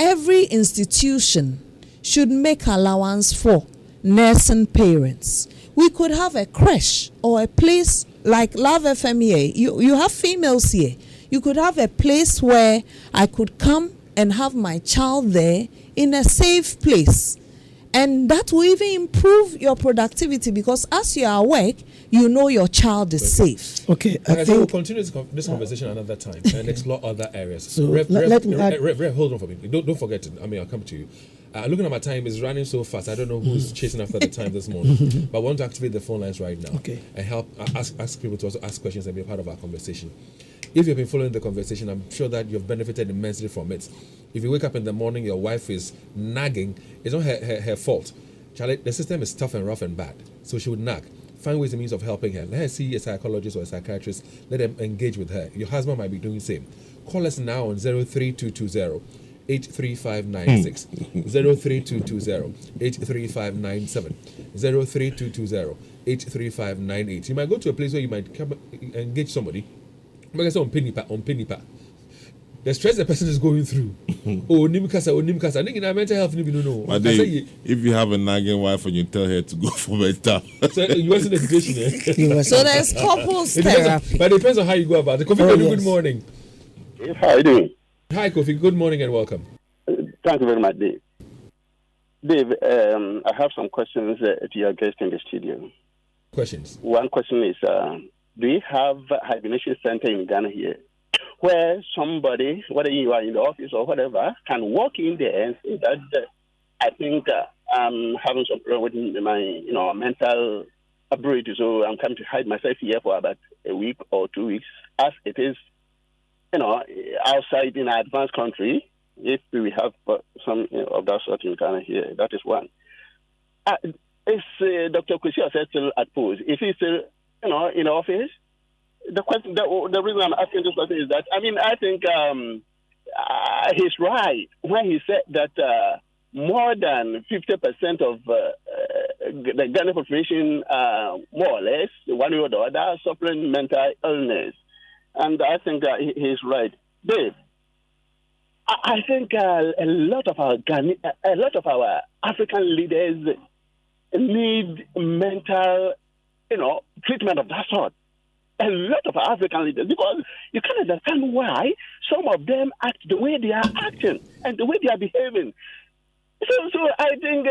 Speaker 5: every institution should make allowance for nursing parents. We could have a creche or a place like Love FM here. You have females here. You could have a place where I could come and have my child there in a safe place. And that will even improve your productivity because as you are at work, you know your child is safe.
Speaker 4: Okay,
Speaker 2: I think we'll continue this conversation another time and explore other areas.
Speaker 4: So
Speaker 2: Rev, hold on for me. Don't forget it. I mean, I'll come to you. Looking at my time, it's running so fast. I don't know who's chasing after the time this morning. But I want to activate the phone lines right now and help ask people to also ask questions and be a part of our conversation. If you've been following the conversation, I'm sure that you've benefited immensely from it. If you wake up in the morning, your wife is nagging, it's not her fault. Charlie, the system is tough and rough and bad, so she would nag. Find ways and means of helping her. Let her see a psychologist or a psychiatrist. Let them engage with her. Your husband might be doing the same. Call us now on 03220 83596, 03220 83597, 03220 83598. You might go to a place where you might engage somebody. Like I said, on Pennipa. The stress the person is going through. Nimkasa. I think in our mental health, no.
Speaker 3: But if you have a nagging wife and you tell her to go for mental,
Speaker 2: so you want education, eh?
Speaker 5: So there's couples therapy.
Speaker 2: But it depends on how you go about it. Kofi, good morning.
Speaker 6: Yes, how are you doing?
Speaker 2: Hi, Kofi. Good morning and welcome.
Speaker 6: Thank you very much, Dave. Dave, I have some questions to your guest in the studio.
Speaker 2: Questions?
Speaker 6: One question is, do you have a hibernation center in Ghana here where somebody, whether you are in the office or whatever, can walk in there and say that I think I'm having some problem with my mental ability, so I'm coming to hide myself here for about a week or 2 weeks, as it is, outside in an advanced country. If we have some of that sort in Ghana here, that is one. Is Dr. Kwesi still at post? If he's still, in the office? The reason I'm asking this question is that, I think he's right when he said that more than 50% of the Ghana population, more or less, one way or the other, are suffering mental illness. And I think that he's right. Dave, I think a lot of our African leaders need mental, treatment of that sort. A lot of African leaders, because you can't understand why some of them act the way they are acting and the way they are behaving. So I think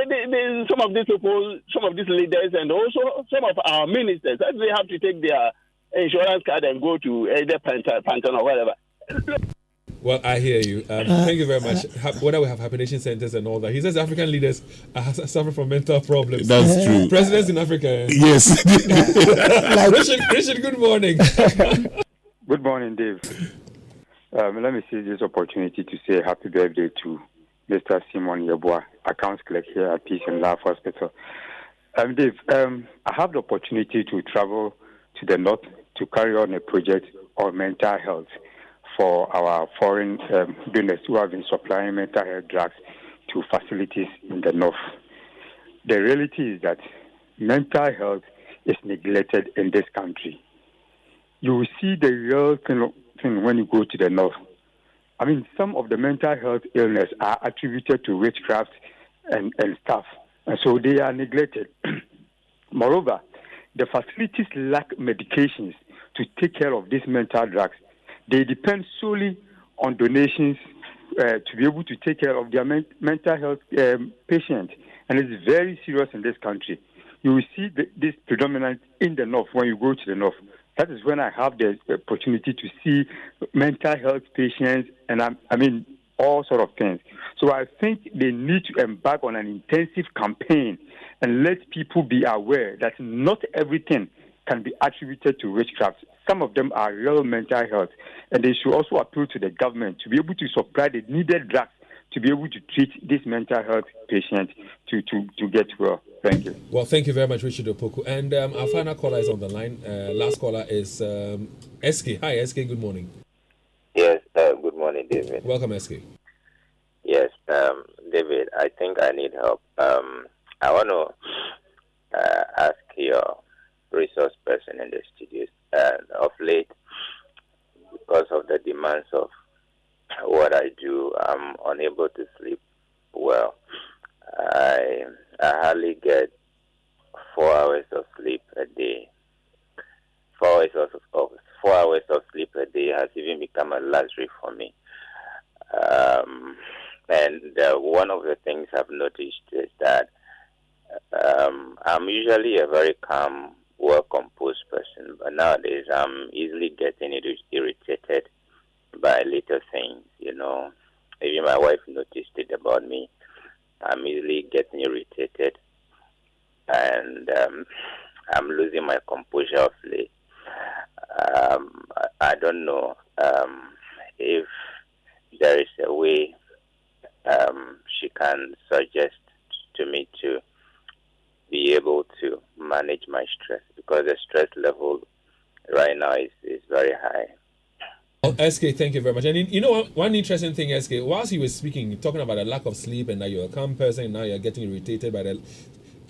Speaker 6: some of these people, some of these leaders, and also some of our ministers, they have to take their insurance card and go to either Panton or whatever.
Speaker 2: Well, I hear you. Thank you very much. Whether we have happination centers and all that, he says African leaders suffer from mental problems.
Speaker 3: That's true.
Speaker 2: Presidents in Africa.
Speaker 3: Yes.
Speaker 2: Richard, good morning.
Speaker 7: Good morning, Dave. Let me seize this opportunity to say happy birthday to Mr. Simon Yeboah, accounts clerk here at Peace and Love Hospital. Dave, I have the opportunity to travel to the north to carry on a project on mental health for our foreign donors who have been supplying mental health drugs to facilities in the north. The reality is that mental health is neglected in this country. You will see the real thing when you go to the north. I mean, some of the mental health illness are attributed to witchcraft and stuff, and so they are neglected. Moreover, the facilities lack medications to take care of these mental drugs. They depend solely on donations to be able to take care of their mental health patients. And it's very serious in this country. You will see this predominant in the north when you go to the north. That is when I have the opportunity to see mental health patients and I mean all sort of things. So I think they need to embark on an intensive campaign and let people be aware that not everything can be attributed to witchcraft. Some of them are real mental health, and they should also appeal to the government to be able to supply the needed drugs to be able to treat this mental health patient to get well. Thank you.
Speaker 2: Well, thank you very much, Richard Opoku. And our final caller is on the line. Last caller is SK. Hi, SK. Good morning.
Speaker 8: Yes, good morning, David.
Speaker 2: Welcome, SK.
Speaker 8: Yes, David, I think I need help. I want to ask your resource person in the studios. Of late, because of the demands of what I do, I'm unable to sleep well. I hardly get 4 hours of sleep a day. 4 hours of sleep a day has even become a luxury for me. And one of the things I've noticed is that I'm usually a very calm, well-composed person, but nowadays I'm easily getting irritated by little things, Even my wife noticed it about me. I'm easily getting irritated, and I'm losing my composure of late. I don't know if there is a way she can suggest to me to be able to manage my stress, because the stress level right now is very high.
Speaker 2: Well, SK, thank you very much. And one interesting thing, SK, whilst you were speaking, talking about a lack of sleep and that you're a calm person and now you're getting irritated by the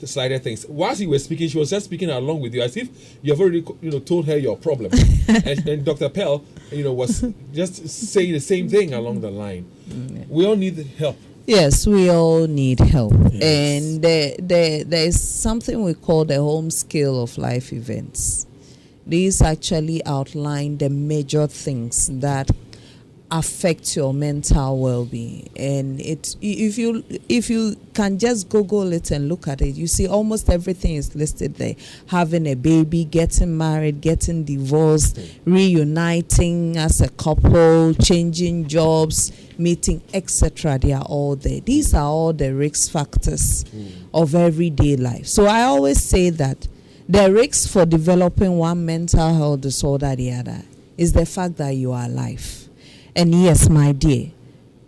Speaker 2: slighter things. Whilst you were speaking, she was just speaking along with you as if you have already told her your problem. and Dr. Pell, was just saying the same thing along the line. We all need help.
Speaker 5: Yes, we all need help. Yes. And there is something we call the home scale of life events. These actually outline the major things that affect your mental well-being. And if you can just Google it and look at it, you see almost everything is listed there. Having a baby, getting married, getting divorced, reuniting as a couple, changing jobs, meeting, etc. They are all there. These are all the risk factors of everyday life. So I always say that the risk for developing one mental health disorder or the other is the fact that you are alive. And yes, my dear,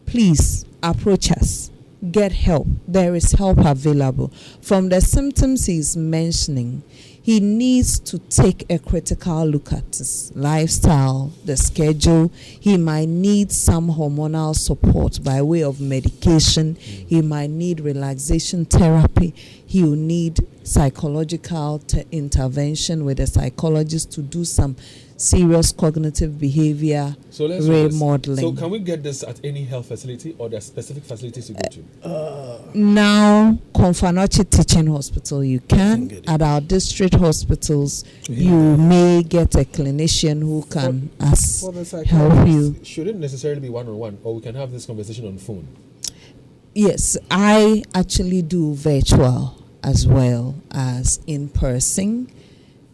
Speaker 5: please approach us. Get help. There is help available. From the symptoms he's mentioning, he needs to take a critical look at his lifestyle, the schedule. He might need some hormonal support by way of medication. He might need relaxation therapy. He will need psychological intervention with a psychologist to do some serious cognitive behavior remodeling.
Speaker 2: So can we get this at any health facility, or there are specific facilities you go to?
Speaker 5: Now, Confanoche Teaching Hospital, you can. At our district hospitals, you may get a clinician who can help you.
Speaker 2: Should it necessarily be one-on-one, or we can have this conversation on phone?
Speaker 5: Yes, I actually do virtual as well as in person,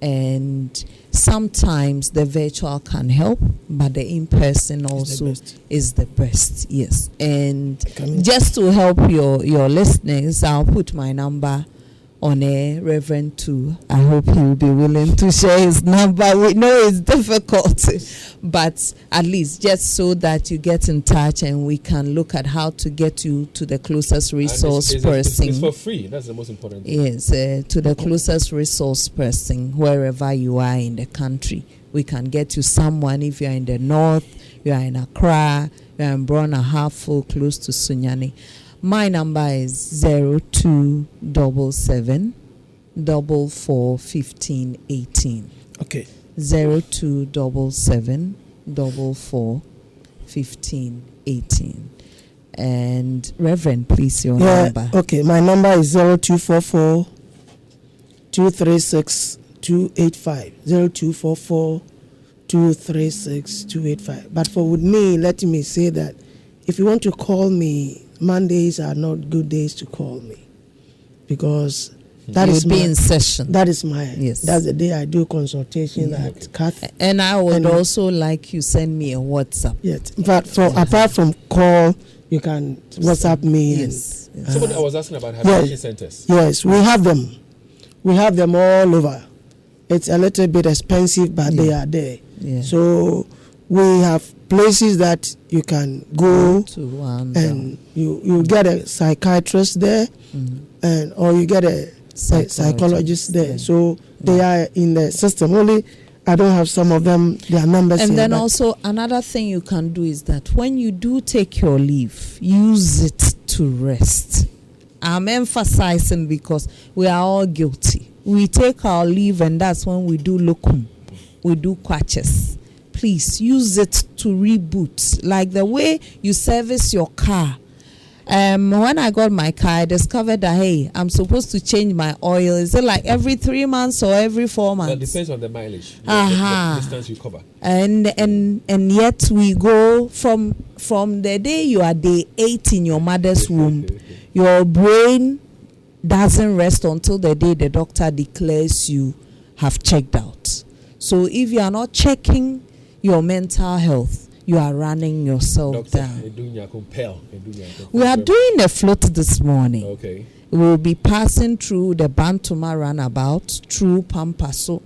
Speaker 5: and sometimes the virtual can help, but the in-person also is the best. Yes, and just to help your listeners, I'll put my number on air, Reverend 2. I hope he will be willing to share his number. We know it's difficult, but at least just so that you get in touch and we can look at how to get you to the closest resource person.
Speaker 2: It's for free. That's the most important thing.
Speaker 5: Yes, to the closest resource person wherever you are in the country. We can get you someone if you are in the north, you are in Accra, you are in Brona Hartford, close to Sunyani. My number is 0277 44 15 18.
Speaker 4: Okay.
Speaker 5: 0277 44 15 18. And Reverend, please, your number.
Speaker 4: Okay, my number is 0244 236 285. 0244 236 285. But with me, let me say that if you want to call me, Mondays are not good days to call me, because that is
Speaker 5: in session.
Speaker 4: That is that's the day I do consultation at Cath.
Speaker 5: And I would also like you send me a WhatsApp.
Speaker 4: Yes, but apart from call, you can WhatsApp me.
Speaker 5: Yes.
Speaker 2: Somebody I was asking about habilitation centers.
Speaker 4: Yes, we have them. We have them all over. It's a little bit expensive, but they are there.
Speaker 5: Yeah.
Speaker 4: So we have places that you can go
Speaker 5: to
Speaker 4: and you get a psychiatrist there, and or you get a psychologist there. Yeah. So they are in the system. Only I don't have some of them, their numbers.
Speaker 5: And then also another thing you can do is that when you do take your leave, use it to rest. I'm emphasizing because we are all guilty. We take our leave and that's when we do locum, we do quatches. Please use it to reboot, like the way you service your car. When I got my car, I discovered that, hey, I'm supposed to change my oil. Is it like every 3 months or every 4 months?
Speaker 2: That depends on the mileage, the distance you cover.
Speaker 5: And yet we go from the day you are day 8 in your mother's womb, your brain doesn't rest until the day the doctor declares you have checked out. So if you are not checking your mental health, you are running yourself down. We are doing a float this morning.
Speaker 2: Okay.
Speaker 5: We will be passing through the Bantuma roundabout, through Pampaso,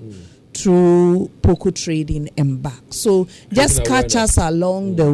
Speaker 5: through Poco Trading and back. So just catch us along the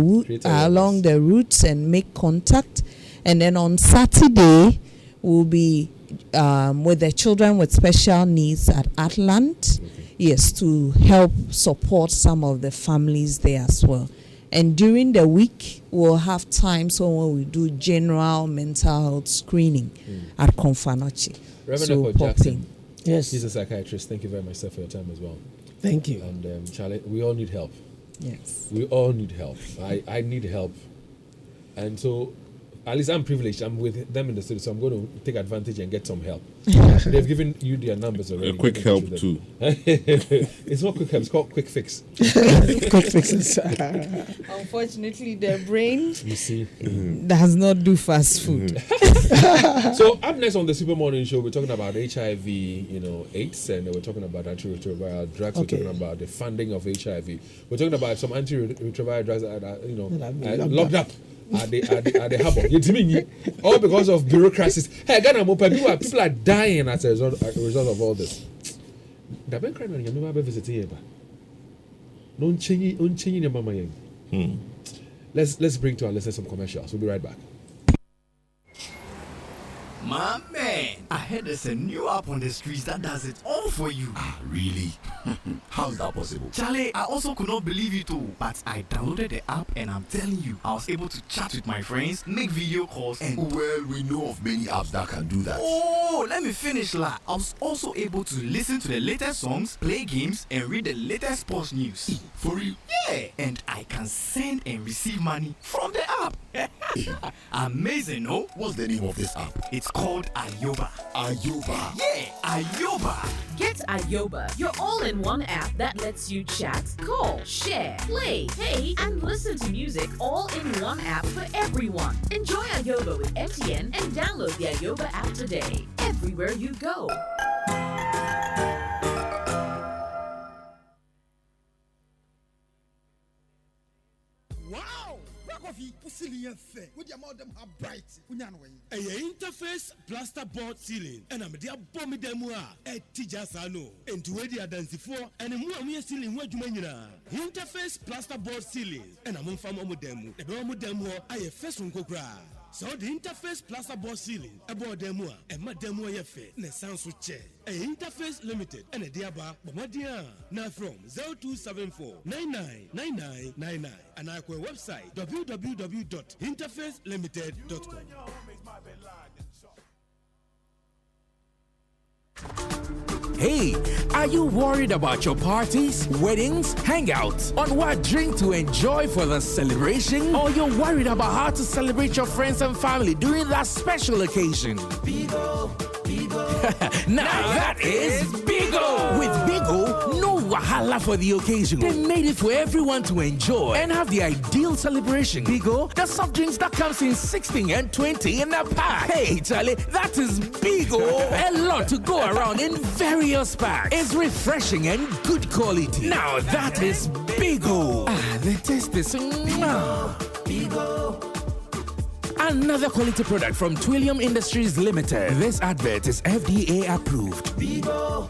Speaker 5: routes and make contact. And then on Saturday, we'll be with the children with special needs at Atlant. Yes, to help support some of the families there as well. And during the week, we'll have time when we do general mental health screening at Confanoche.
Speaker 2: Reverend Jackson.
Speaker 4: Yes.
Speaker 2: He's a psychiatrist. Thank you very much, sir, for your time as well.
Speaker 4: Thank you.
Speaker 2: And Charlie, we all need help.
Speaker 5: Yes.
Speaker 2: We all need help. I need help. And so, at least I'm privileged. I'm with them in the studio, so I'm going to take advantage and get some help. They've given you their numbers already.
Speaker 3: A quick help too.
Speaker 2: It's not quick help. It's called quick fix.
Speaker 4: Quick fixes.
Speaker 5: Unfortunately, their brain
Speaker 2: does
Speaker 5: not do fast food.
Speaker 2: So up next on the Super Morning Show, we're talking about HIV, AIDS, and we're talking about antiretroviral drugs.
Speaker 4: Okay.
Speaker 2: We're talking about the funding of HIV. We're talking about some antiretroviral drugs that are, locked up. At the harbor, all because of bureaucracies. Hey, Ghana, people are dying as a result of all this. Let's bring to our listeners some commercials. We'll be right back.
Speaker 9: My man, I heard there's a new app on the streets that does it all for you.
Speaker 10: Ah, really? How is that possible?
Speaker 9: Charlie, I also could not believe it too. But I downloaded the app and I'm telling you, I was able to chat with my friends, make video calls, and...
Speaker 10: Well, we know of many apps that can do that.
Speaker 9: Oh, let me finish, la. I was also able to listen to the latest songs, play games, and read the latest sports news.
Speaker 10: For real?
Speaker 9: Yeah, and I can send and receive money from the app. Amazing, no?
Speaker 10: What's the name of this app?
Speaker 9: It's called Ayoba.
Speaker 10: Ayoba?
Speaker 9: Yeah, Ayoba.
Speaker 11: Get Ayoba, your all-in-one app that lets you chat, call, share, play, pay, and listen to music all in one app for everyone. Enjoy Ayoba with MTN and download the Ayoba app today. Everywhere you go.
Speaker 12: Wow! Coffee, ceiling fair. With the amount them have bright.
Speaker 13: A interface plasterboard ceiling, and I'm the bomb demua at Tijasano, and to where the adansi for, and a more ceiling where you menina. Interface plasterboard ceiling, and I'm on farm demo. The bomb demo, I have first one cocra. So the interface plasterboard ceiling, about demo, and my demo yefe, ne sounds with chair. A interface limited, and a diaba, Bomadia. Now from 0274 999999, and our website www.interfacelimited.com.
Speaker 14: Hey, are you worried about your parties, weddings, hangouts, on what drink to enjoy for the celebration? Or you're worried about how to celebrate your friends and family during that special occasion? Bigo. Now that is Bigo! With Bigo, no wahala for the occasion. They made it for everyone to enjoy and have the ideal celebration. Bigo, the soft drinks that comes in 16 and 20 in a pack. Hey, Charlie, that is Bigo. A lot to go around in various packs. It's refreshing and good quality. Now that is Bigo. Ah, the taste is... Bigo. Another quality product from Twillium Industries Limited. This advert is FDA approved. Bigo.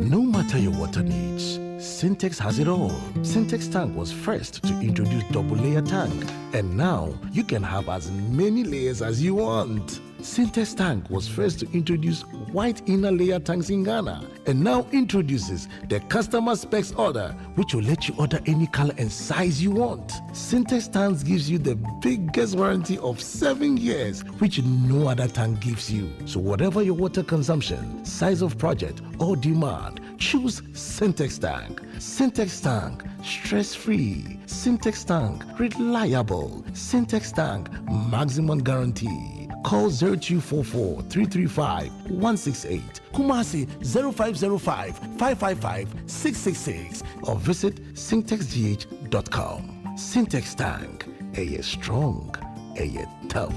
Speaker 15: No matter your water needs, Syntex has it all. Syntex tank was first to introduce double layer tank, and now you can have as many layers as you want. Syntex tank was first to introduce white inner layer tanks in Ghana, and now introduces the customer specs order, which will let you order any color and size you want. Syntex tanks gives you the biggest warranty of 7 years, which no other tank gives you. So whatever your water consumption, size of project, or demand, choose Syntex tank. Syntex tank, stress-free. Syntex tank, reliable. Syntex tank, maximum guarantee. Call 0244-335-168, Kumasi 0505-555-666, or visit syntexgh.com. Syntex tank, a strong, a tough.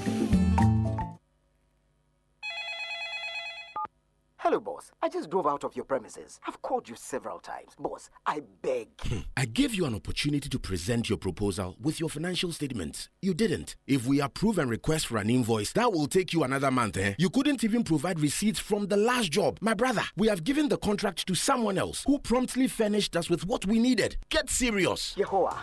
Speaker 16: Hello, boss. I just drove out of your premises. I've called you several times. Boss, I beg.
Speaker 17: I gave you an opportunity to present your proposal with your financial statements. You didn't. If we approve and request for an invoice, that will take you another month, eh? You couldn't even provide receipts from the last job. My brother, we have given the contract to someone else who promptly furnished us with what we needed. Get serious.
Speaker 16: Yehovah.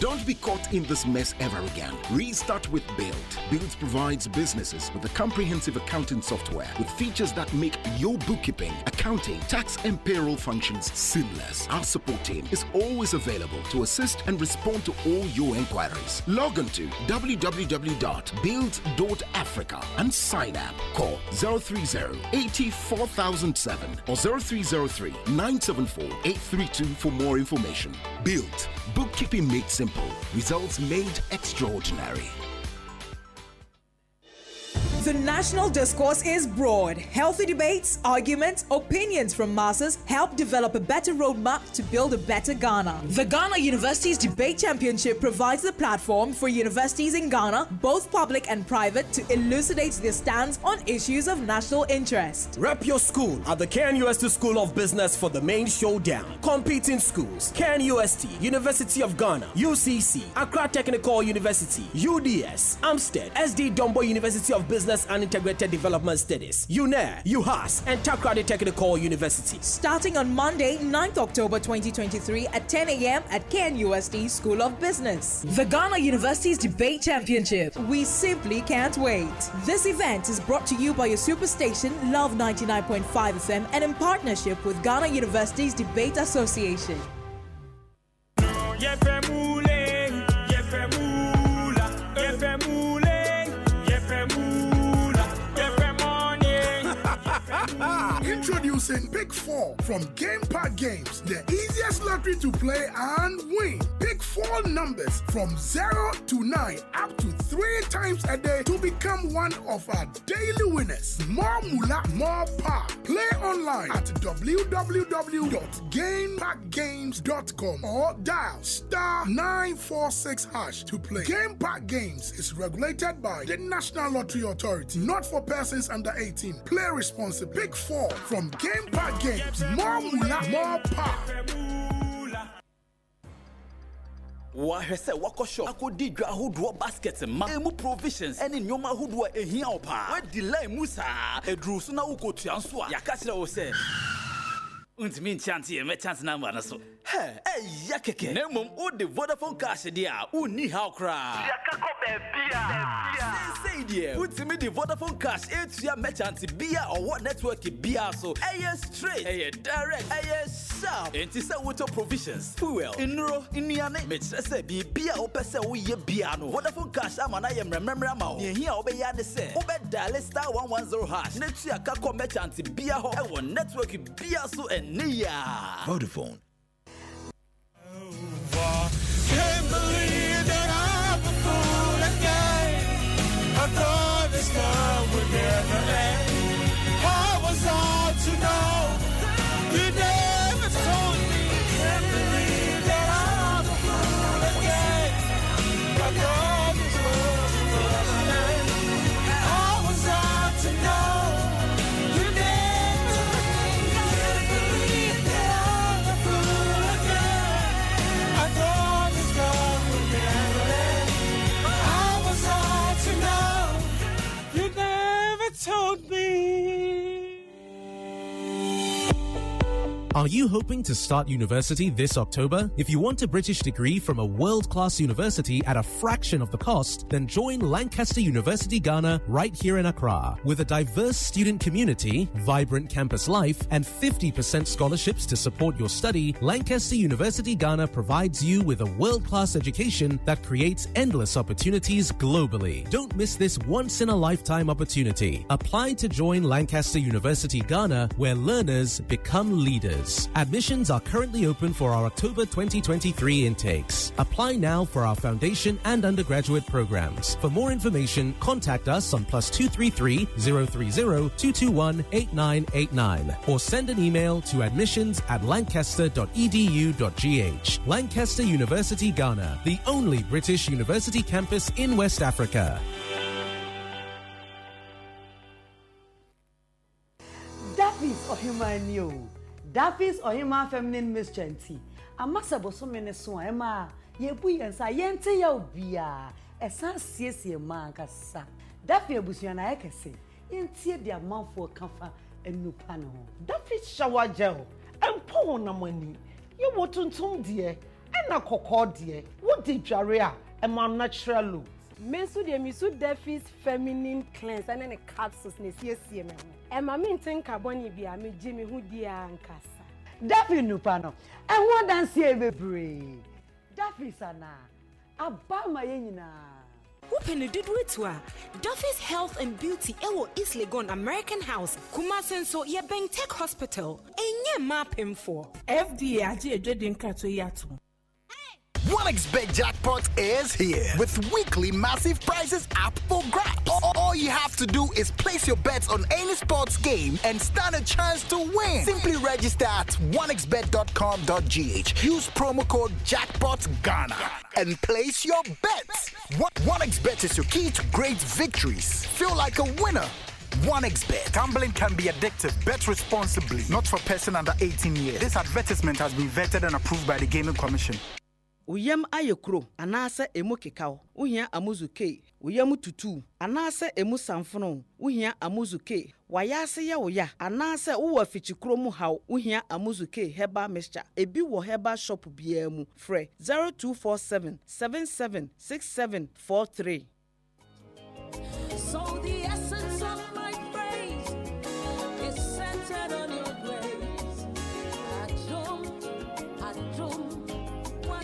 Speaker 18: Don't be caught in this mess ever again. Restart with Build. Build provides businesses with a comprehensive accounting software with features that make your bookkeeping, accounting, tax, and payroll functions seamless. Our support team is always available to assist and respond to all your inquiries. Log on to www.build.africa and sign up. Call 030-84007 or 0303-974-832 for more information. Build. Bookkeeping made simple. Results made extraordinary.
Speaker 19: The national discourse is broad. Healthy debates, arguments, opinions from masses help develop a better roadmap to build a better Ghana. The Ghana Universities Debate Championship provides the platform for universities in Ghana, both public and private, to elucidate their stance on issues of national interest.
Speaker 20: Rep your school at the KNUST School of Business for the main showdown. Competing schools: KNUST, University of Ghana, UCC, Accra Technical University, UDS, Amstead, SD Dombo University of Business Business and Integrated Development Studies, UNAIR, UHAS, and Takrady Technical University.
Speaker 19: Starting on Monday, 9th October 2023 at 10 a.m. at KNUST School of Business. The Ghana University's Debate Championship. We simply can't wait. This event is brought to you by your superstation, Love 99.5 FM, and in partnership with Ghana University's Debate Association.
Speaker 21: Introducing Pick 4 from Game Park Games, the easiest lottery to play and win. Pick 4 numbers from 0 to 9 up to 3 times a day to become one of our daily winners. More moolah, more power. Play online at www.gameparkgames.com or dial *946# to play. Game Park Games is regulated by the National Lottery Authority, not for persons under 18. Play responsibly. Pick 4 from Game Park Games. More moolah, more power.
Speaker 22: Wahwɛ sɛ wakɔ shop akɔdi dwa ahodoɔ basket ma emu provisions ɛne nneɛma ahodoɔ ehia wo paa wadi mu saa eduru so na wokɔtua nso a yɛaka kyerɛ wo sɛ untimi nchante yɛ mɛchance number no so ɛyɛ kɛkɛ na mmom wode Vodafone cash deɛ a wonni haw koraa yɛka kɔ baabi deɛ untimi de Vodafone cash etua mɛchante bia ɔwɔ network bia so ɛyɛ straight ɛyɛ direct ɛyɛ sharp enti sɛ woto provisions fuel nnuro nnuane mekyerɛ sɛ biribia wopɛ sɛ woyɛ bia no Vodafone cash ama na yɛ mmerɛmmerɛ ama wo yɛhia wobɛyɛ ne sɛ wobɛdial *110# na tua ka kɔ mɛchante bia hɔ ɛwɔ network bia so ɛneya
Speaker 10: Vodafone.
Speaker 1: Can't believe that I'm a fool again. I thought this love would never end. How was I to know? You never told me. Can't believe that I'm a fool again. I thought this love would never end. How was I to know? You never can't believe that I'm a fool again. I thought this love would never end. How was I to know? You never told me.
Speaker 23: Are you hoping to start university this October? If you want a British degree from a world-class university at a fraction of the cost, then join Lancaster University Ghana right here in Accra. With a diverse student community, vibrant campus life, and 50% scholarships to support your study, Lancaster University Ghana provides you with a world-class education that creates endless opportunities globally. Don't miss this once-in-a-lifetime opportunity. Apply to join Lancaster University Ghana, where learners become leaders. Admissions are currently open for our October 2023 intakes. Apply now for our foundation and undergraduate programs. For more information, contact us on +233 030 221 8989 or send an email to admissions@lancaster.edu.gh. Lancaster University Ghana, the only British university campus in West Africa.
Speaker 24: Daffy's or human Daffy's or human feminine mischanty. A massa bosomene so Emma, ye bui and sayente ya bia, a san siesi man cassa. Daffy busiana ekese, in tear their mouth for comfort and nupano.
Speaker 25: Daffy's shower gel, and poor na money. You wouldn't dear, and a cocoa dear. What did Jaria, and my natural look?
Speaker 26: Mensu de misu Daffy's feminine cleanse and then a capsules ne CSM. And my main think carboni be a me Jimmy who dear and cassa.
Speaker 24: Daffy nupano, and one dance here be Daffy sana, about my yenina.
Speaker 27: Open the Dudwitwa. Duffy's Health and Beauty, Ewo East Legon American House, Kumasenso, Yebeng Tech Hospital, Enye map him for
Speaker 25: FDA, I didn't catch a yatum.
Speaker 18: 1xBet Jackpot is here with weekly massive prizes up for grabs. All you have to do is place your bets on any sports game and stand a chance to win. Simply register at 1xbet.com.gh. Use promo code JackpotGhana and place your bets. 1xBet is your key to great victories. Feel like a winner. 1xBet. Gambling can be addictive. Bet responsibly. Not for person under 18 years. This advertisement has been vetted and approved by the Gaming Commission.
Speaker 25: Uyem ayekro anasa emo kekao. Uhia amuzu ke. woyamu tutu anaasɛ emu samfono wohia amuzuke wayase ya woya anaasɛ wo afichikro mu haw wohia amuzuke herbal mixture ebi wɔ herbal shop biara mu frɛ 0247 776743.
Speaker 1: So the essence of my praise is centered on your grace.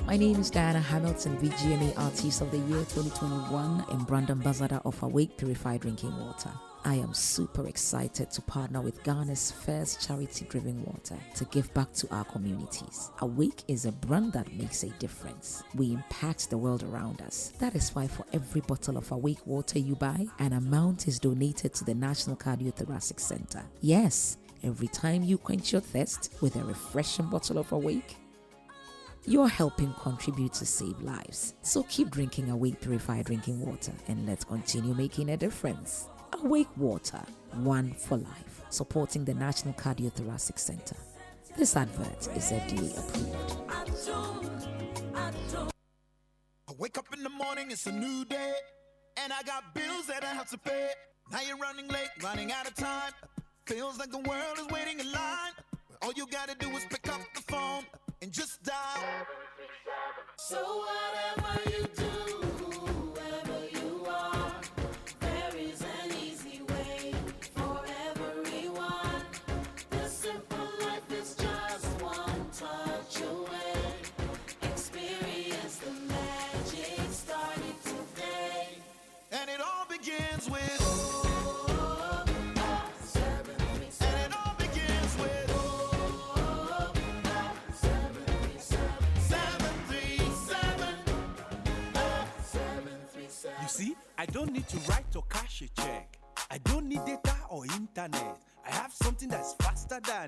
Speaker 2: My name is Diana Hamilton, VGMA Artist of the Year 2021 and brand ambassador of Awake Purified Drinking Water. I am super excited to partner with Ghana's first charity-driven water to give back to our communities. Awake is a brand that makes a difference. We impact the world around us. That is why for every bottle of Awake water you buy, an amount is donated to the National Cardiothoracic Center. Yes, every time you quench your thirst with a refreshing bottle of Awake, you're helping contribute to save lives. So keep drinking Awake Purified Drinking Water and let's continue making a difference. Awake Water, one for life, supporting the National Cardiothoracic Center. This advert is FDA approved.
Speaker 1: I wake up in the morning, it's a new day, and I got bills that I have to pay. Now you're running late, running out of time. Feels like the world is waiting in line. All you gotta do is pick up the phone and just dial. So whatever you do, whoever you are, there is an easy way for everyone. The simple life is just one touch away. Experience the magic starting today. And it all begins with
Speaker 3: see, I don't need to write or cash a check. I don't need data or internet. I have something that's faster than